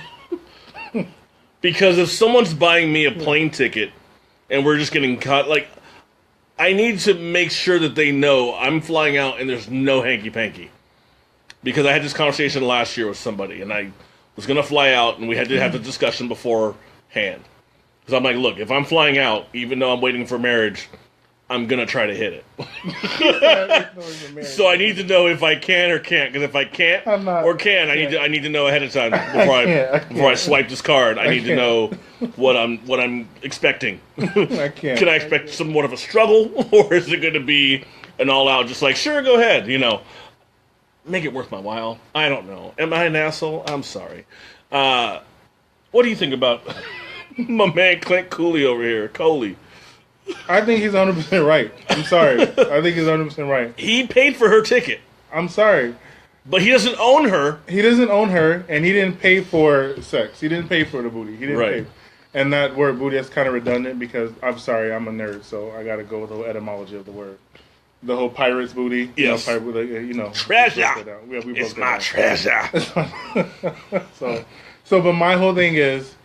Because if someone's buying me a plane ticket and we're just getting caught, like, I need to make sure that they know I'm flying out and there's no hanky-panky. Because I had this conversation last year with somebody, and I was going to fly out, and we had to have the discussion beforehand. Because I'm like, look, if I'm flying out, even though I'm waiting for marriage, I'm gonna try to hit it. So I need to know if I can or can't. Because if I can't I need to know ahead of time before I swipe this card. I need to know what I'm expecting. I can't. Can I expect somewhat of a struggle, or is it going to be an all out? Just like, sure, go ahead. Make it worth my while. I don't know. Am I an asshole? I'm sorry. What do you think about my man Clint Cooley over here, Coley? I think he's 100% right. I'm sorry. I think he's 100% right. He paid for her ticket. I'm sorry. But he doesn't own her. He doesn't own her, and he didn't pay for sex. He didn't pay for the booty. He didn't pay. And that word booty is kind of redundant because, I'm sorry, I'm a nerd, so I got to go with the etymology of the word. The whole pirate's booty. Yes. Treasure. It's my treasure. But my whole thing is,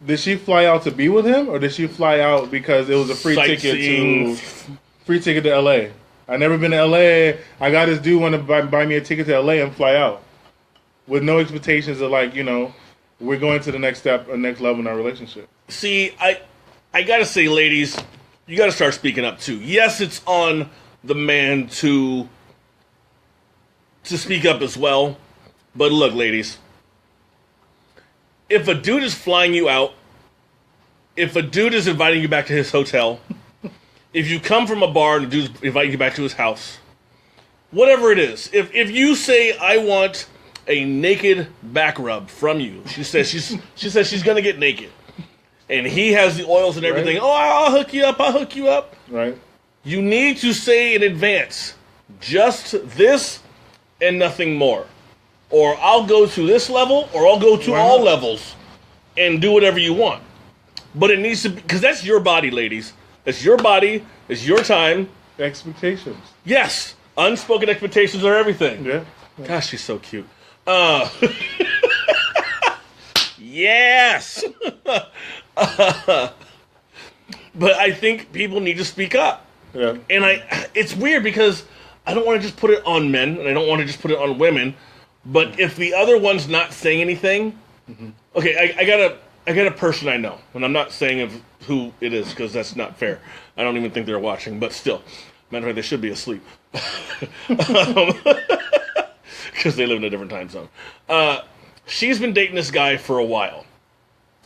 did she fly out to be with him, or did she fly out because it was a free ticket to LA? I never been to LA. I got this dude want to buy me a ticket to LA and fly out with no expectations of we're going to the next step or next level in our relationship. See, I gotta say, ladies, you gotta start speaking up too. Yes, it's on the man to speak up as well. But look, ladies, if a dude is flying you out, if a dude is inviting you back to his hotel, if you come from a bar and the dude's inviting you back to his house, whatever it is, if you say, I want a naked back rub from you, she says she's gonna get naked, and he has the oils and everything. Right. Oh, I'll hook you up. Right. You need to say in advance, just this and nothing more. Or I'll go to this level, or I'll go to all levels and do whatever you want. But it needs to be, because that's your body, ladies. It's your body. It's your time. Expectations. Yes. Unspoken expectations are everything. Yeah. Gosh, she's so cute. Yes. But I think people need to speak up. Yeah. And it's weird because I don't want to just put it on men, and I don't want to just put it on women. But if the other one's not saying anything, okay, I got a person I know, and I'm not saying of who it is because that's not fair. I don't even think they're watching, but still, matter of fact, they should be asleep because they live in a different time zone. She's been dating this guy for a while.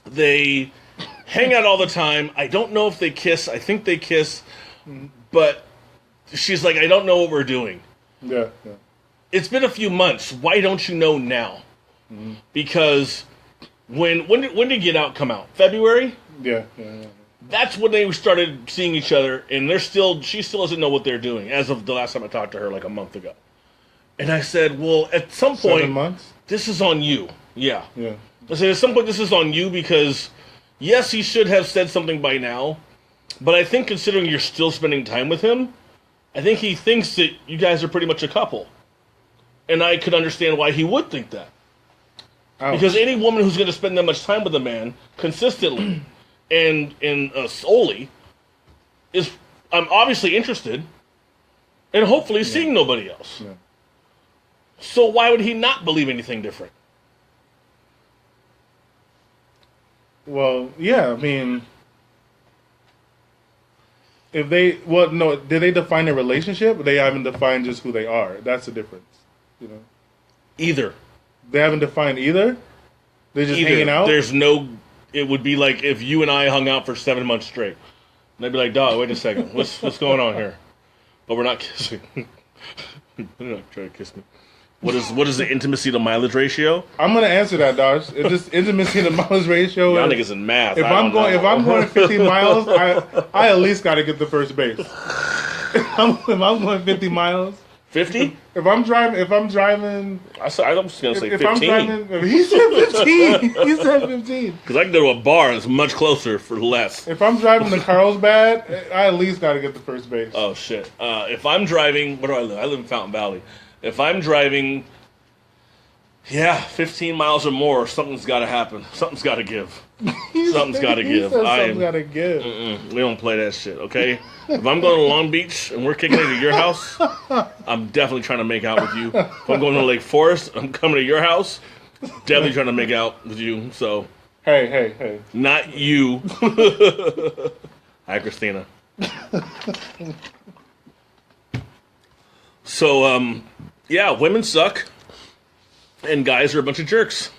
They hang out all the time. I don't know if they kiss. I think they kiss, but she's like, I don't know what we're doing. Yeah. It's been a few months. Why don't you know now? Because when did Get Out come out? February? Yeah. That's when they started seeing each other, and she still doesn't know what they're doing as of the last time I talked to her, like a month ago. And I said, well, at some point, 7 months? This is on you. Yeah. I said, at some point, this is on you because, yes, he should have said something by now, but I think considering you're still spending time with him, I think he thinks that you guys are pretty much a couple. And I could understand why he would think that. Ouch. Because any woman who's going to spend that much time with a man consistently and solely is obviously interested and hopefully seeing nobody else. Yeah. So why would he not believe anything different? Well, yeah, I mean, did they define a relationship? Or they haven't defined just who they are. That's the difference. Either. They haven't defined either? They're just hanging out? It would be like if you and I hung out for 7 months straight. And they'd be like, dog, wait a second. What's going on here? But we're not kissing. They're not trying to kiss me. What is the intimacy to mileage ratio? I'm gonna answer that, dog. It's just intimacy to mileage ratio. Y'all niggas in math. If I'm going 15 miles, I at least got to get to first base. If I'm going 50 miles. 50? If I'm driving, I'm just gonna say 15. He said 15. He said 15. Because I can go to a bar that's much closer for less. If I'm driving to Carlsbad, I at least got to get to first base. Oh shit! If I'm driving, where do I live? I live in Fountain Valley. If I'm driving, 15 miles or more, something's got to happen. Something's got to give. Something's got to give. Something's got to give. We don't play that shit, okay? If I'm going to Long Beach and we're kicking it at your house, I'm definitely trying to make out with you. If I'm going to Lake Forest, I'm coming to your house, definitely trying to make out with you. So, hey. not you. Hi, Christina. So, yeah, women suck, and guys are a bunch of jerks.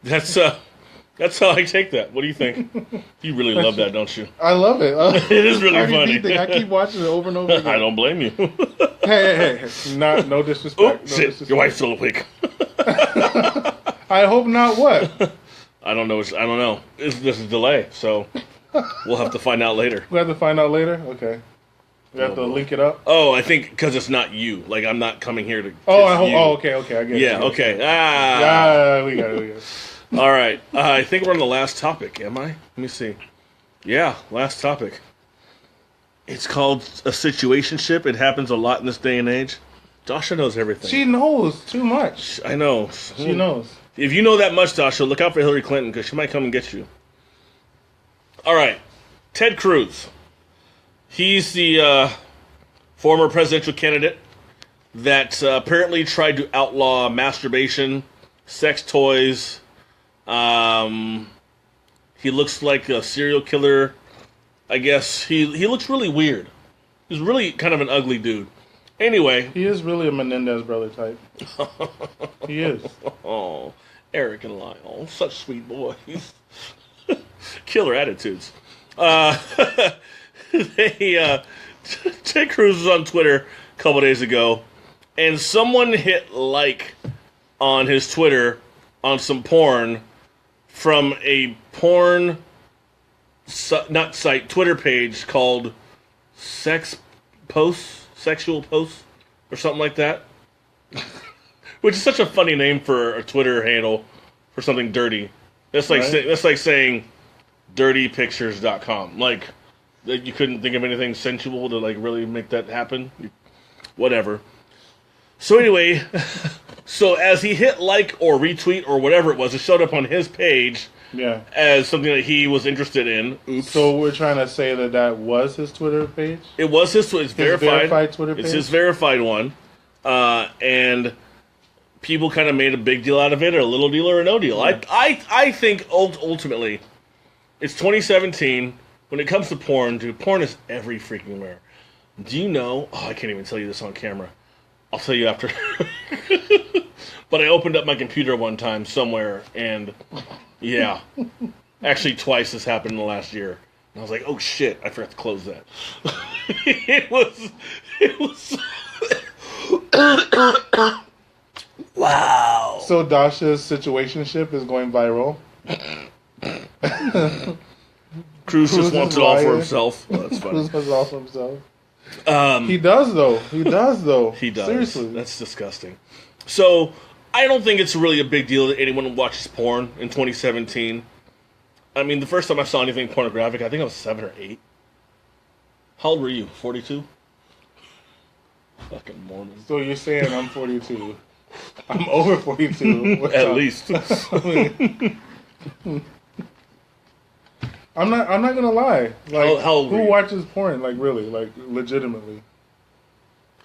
That's how I take that. What do you think? You really love that, don't you? I love it. It is really funny. I keep watching it over and over again. I don't blame you. Hey. No disrespect. Oh, no shit. disrespect. Your wife's still awake. I hope not. What? I don't know. I don't know. This is delay, so we'll have to find out later. We have to find out later? Okay. We have to link it up? Oh, I think because it's not you. Like, I'm not coming here to. Okay. I get it. Yeah, okay. Yeah, we got it. All right. I think we're on the last topic, am I? Let me see. Yeah, last topic. It's called a situationship. It happens a lot in this day and age. Dasha knows everything. She knows too much. I know. She knows. If you know that much, Dasha, look out for Hillary Clinton because she might come and get you. All right. Ted Cruz. He's the former presidential candidate that apparently tried to outlaw masturbation, sex toys. He looks like a serial killer. I guess he looks really weird. He's really kind of an ugly dude. Anyway. He is really a Menendez brother type. He is. Oh, Eric and Lyle. Such sweet boys. Killer attitudes. Ted Cruz was on Twitter a couple days ago, and someone hit like on his Twitter on some porn from a porn Twitter page called Sexual Posts, or something like that. Which is such a funny name for a Twitter handle for something dirty. That's like that's like saying dirtypictures.com. Like you couldn't think of anything sensual to like really make that happen. Whatever. So anyway, so as he hit like or retweet or whatever it was, it showed up on his page as something that he was interested in. Oops. So we're trying to say that was his Twitter page? It was his Twitter. It's verified Twitter page? It's his verified one. And people kind of made a big deal out of it, or a little deal or a no deal. Yeah. I think ultimately it's 2017. When it comes to porn, dude, porn is every freaking where. Do you know? Oh, I can't even tell you this on camera. I'll tell you after. But I opened up my computer one time somewhere, and yeah, actually twice this happened in the last year. And I was like, oh shit, I forgot to close that. It was. Wow. So Dasha's situationship is going viral. Cruz just wants it all for himself. Well, that's funny. Cruz wants it all for himself. He does, though. He does. Seriously. That's disgusting. So, I don't think it's really a big deal that anyone watches porn in 2017. I mean, the first time I saw anything pornographic, I think I was 7 or 8. How old were you? 42? Fucking Mormon. So you're saying I'm 42. I'm over 42. At least. I'm not gonna lie. Like, how old were who you? watches porn? Like, really? Like, legitimately?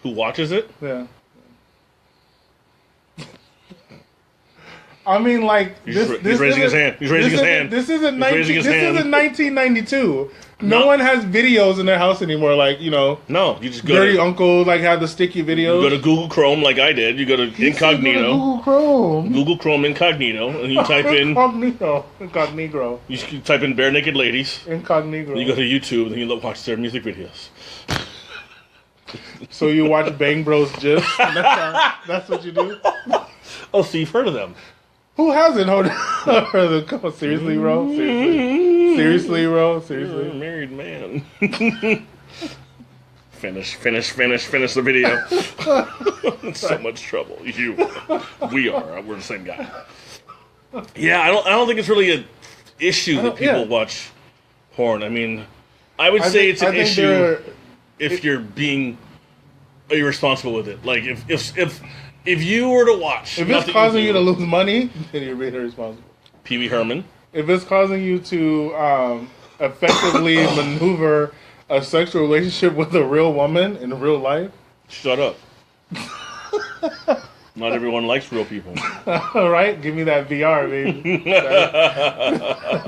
Who watches it? Yeah. I mean, like, He's raising his hand. He's raising his hand. This isn't 1992. No one has videos in their house anymore. Like, you know. No, you just go. Dirty Uncle, like, have the sticky videos. You go to Google Chrome, like I did. You go to Incognito. Google Chrome. Google Chrome Incognito, and you type in. Incognito. You type in bare naked ladies. Incognito. You go to YouTube, and you watch their music videos. So you watch Bang Bros gifs? That's what you do? Oh, so you've heard of them? Who hasn't heard of them? Come on, seriously, bro? Seriously, bro? Seriously? Married man. Finish the video. In so much trouble. We are. We're the same guy. Yeah, I don't think it's really an issue that people watch porn. I mean, I would say it's an issue if you're being irresponsible with it. Like if you were to watch, if it's causing you to lose money, then you're being irresponsible. Pee Wee Herman. If it's causing you to effectively maneuver a sexual relationship with a real woman in real life, shut up. Not everyone likes real people. All right, give me that VR, baby.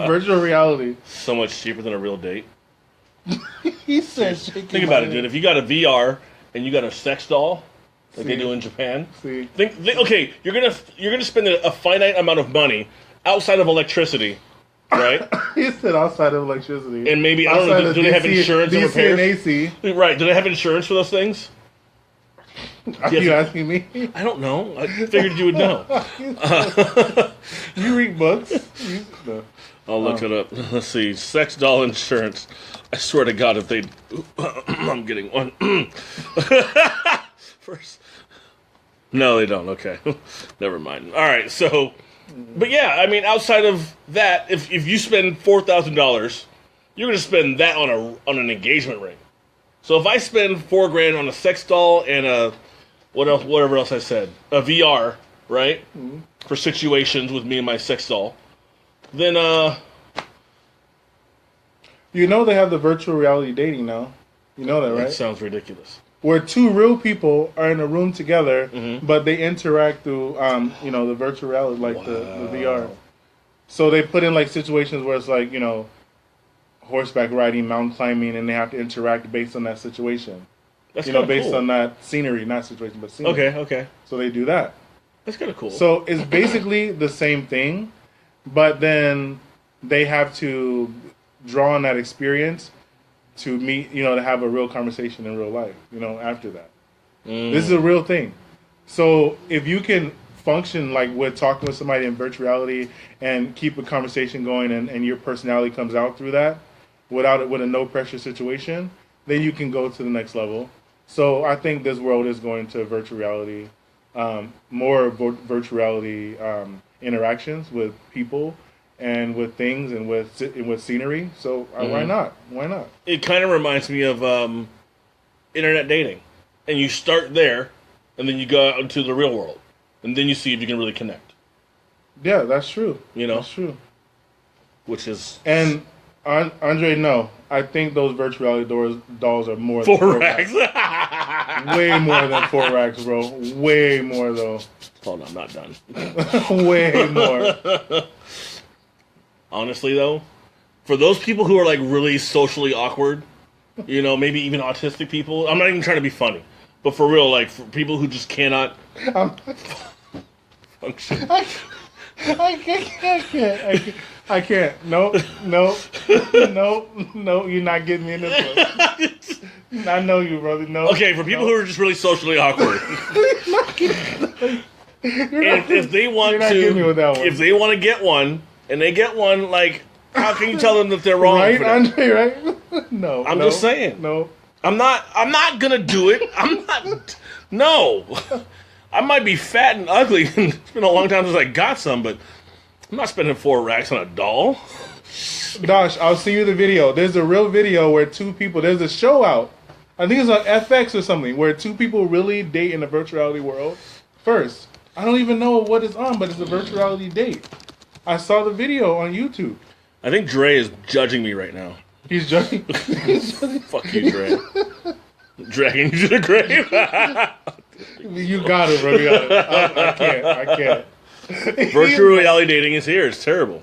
Virtual reality. So much cheaper than a real date. He said, Think about it, dude. If you got a VR and you got a sex doll, like they See. do in Japan, See. think okay, you're gonna spend a finite amount of money outside of electricity, right? He said outside of electricity. And maybe, I don't Outside know, of do they have DC insurance and DC and repairs? AC. Right, do they have insurance for those things? Are Yes. you asking me? I don't know. I figured you would know. You read books? No. I'll look it up. Let's see. Sex doll insurance. I swear to God, if they... I'm getting one. First. No, they don't. Okay. Never mind. All right, so... But yeah, I mean, outside of that, if you spend $4,000, you're going to spend that on an engagement ring. So if I spend $4,000 on a sex doll and a... Whatever else I said. A VR, right? Mm-hmm. For situations with me and my sex doll. Then, You know they have the virtual reality dating now. You know that, right? That sounds ridiculous. Where two real people are in a room together, but they interact through, the virtual reality, like the VR. So they put in, like, situations where it's like, horseback riding, mountain climbing, and they have to interact based on that situation. That's based cool. on that scenery, not situation, but scenery. Okay. So they do that. That's kind of cool. So it's basically the same thing, but then they have to draw on that experience to meet, to have a real conversation in real life, after that. This is a real thing. So if you can function like with talking with somebody in virtual reality and keep a conversation going and your personality comes out through that with a no pressure situation, then you can go to the next level. So I think this world is going to virtual reality, more virtual reality interactions with people and with things and with scenery. So why not? Why not? It kind of reminds me of internet dating. And you start there, and then you go out into the real world. And then you see if you can really connect. Yeah, that's true. That's true. Which is... And Andre, no. I think those virtual reality dolls are more than 4 racks. Way more than 4 racks, bro. Way more, though. Hold on, I'm not done. Way more. Honestly, though, for those people who are, like, really socially awkward, maybe even autistic people, I'm not even trying to be funny, but for real, like, for people who just cannot function. I can't. No, you're not getting me in this one. I know you, brother. No. Okay, for people who are just really socially awkward. If they want to get one, and they get one, like, how can you tell them that they're wrong? Right, for that? Andre, right? No. I'm just saying. No. I'm not gonna do it. I'm not. No. I might be fat and ugly, and it's been a long time since I got some, but I'm not spending 4 racks on a doll. Dosh, I'll see you the video. There's a real video where two people, there's a show out. I think it's on FX or something, where two people really date in the virtual reality world. First, I don't even know what it's on, but it's a virtual reality date. I saw the video on YouTube. I think Dre is judging me right now. He's judging. Fuck you, Dre. Dragging you to the grave. You got it, bro. You got it. I can't. Virtual reality dating is here. It's terrible.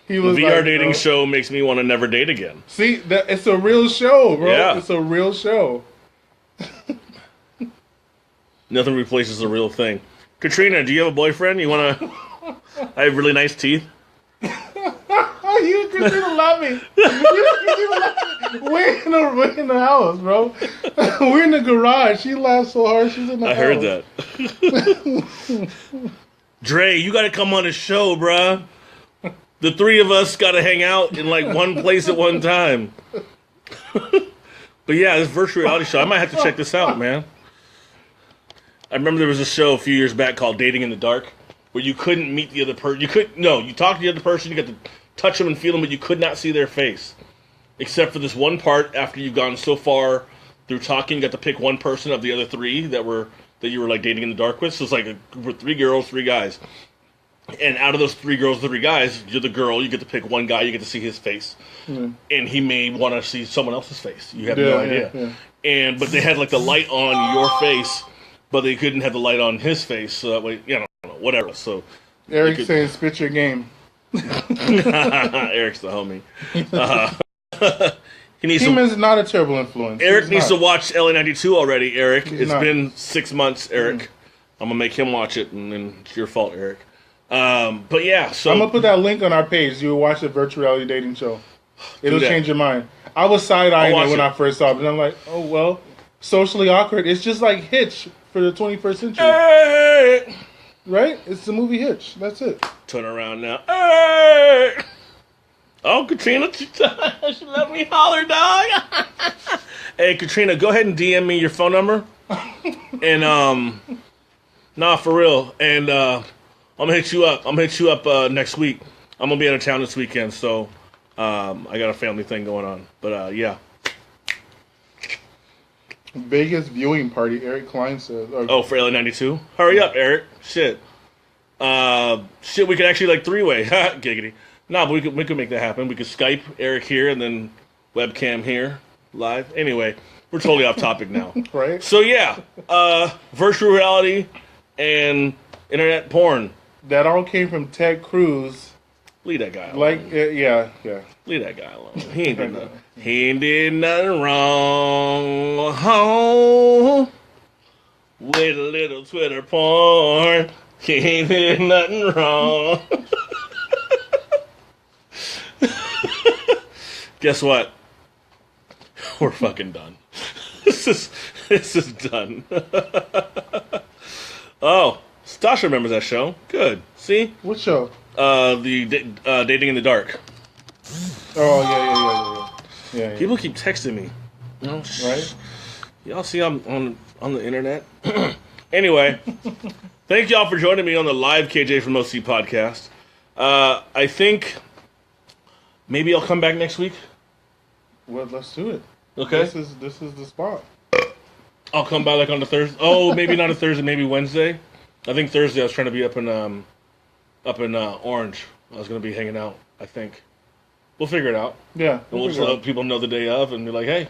He was the VR like, dating show makes me want to never date again. See, it's a real show, bro. Yeah. It's a real show. Nothing replaces a real thing. Katrina, do you have a boyfriend? You want to... I have really nice teeth. You Katrina love me. We're in the house, bro. We're in the garage. She laughs so hard. She's in the house. I heard that. Dre, you got to come on the show, bruh. The 3 of us got to hang out in like one place at one time. But yeah, this virtual reality show, I might have to check this out, man. I remember there was a show a few years back called Dating in the Dark, where you couldn't meet the other person. You talked to the other person, you got to touch them and feel them, but you could not see their face. Except for this one part after you've gone so far through talking, you got to pick one person of the other 3 that you were like dating in the dark with. So it's like a group of 3 girls, 3 guys. And out of those 3 girls, 3 guys, you're the girl, you get to pick one guy, you get to see his face. Mm. And he may want to see someone else's face. You have no idea. Yeah. But they had like the light on your face but they couldn't have the light on his face, so that way, you know, whatever. So Eric's saying, spit your game. Eric's the homie. He needs Heeman's not a terrible influence. Eric He's needs not. to watch LA92 already, Eric. He's It's not. been 6 months, Eric. I'm going to make him watch it, and then it's your fault, Eric. But yeah, so... I'm going to put that link on our page. You will watch the virtual reality dating show. It'll that. change your mind. I was side-eyeing I'll it when watch I first saw it, and I'm like, oh, well, socially awkward. It's just like Hitch for the 21st century. Hey! Right? It's the movie Hitch. That's it. Turn around now. Hey! Oh, Katrina, she let me holler, dog. Hey, Katrina, go ahead and DM me your phone number. And, nah, for real. And, I'm gonna hit you up. I'm gonna hit you up, next week. I'm gonna be out of town this weekend, so, I got a family thing going on. But, yeah. Vegas viewing party, Eric Klein says. Oh, for LA92? Hurry up, Eric. Shit. Shit, we could actually, like, three-way. Giggity. Nah, but we could make that happen. We could Skype Eric here and then webcam here live. Anyway, we're totally off topic now. Right? So yeah, virtual reality and internet porn. That all came from Ted Cruz. Leave that guy alone. Like, yeah. Leave that guy alone. He ain't did nothing. He ain't did nothing wrong. Oh, with a little Twitter porn. He ain't did nothing wrong. Guess what? We're fucking done. This is done. Oh, Stasha remembers that show. Good. See? What show? The Dating in the Dark. Oh, yeah. People keep texting me. You know, Right? y'all see I'm on the internet. Anyway, thank y'all for joining me on the live KJ from OC podcast. I think maybe I'll come back next week. Well, let's do it. Okay. This is the spot. I'll come by like on the Thursday. Oh, maybe not a Thursday, maybe Wednesday. I think Thursday I was trying to be up in Orange. I was going to be hanging out, I think. We'll figure it out. Yeah. And we'll just let people know the day of and be like, hey,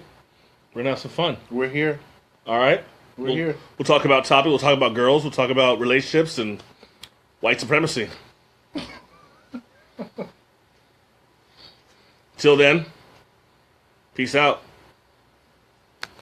we're going to have some fun. We're here. All right? We're here. We'll talk about topic. We'll talk about girls. We'll talk about relationships and white supremacy. Till then, peace out.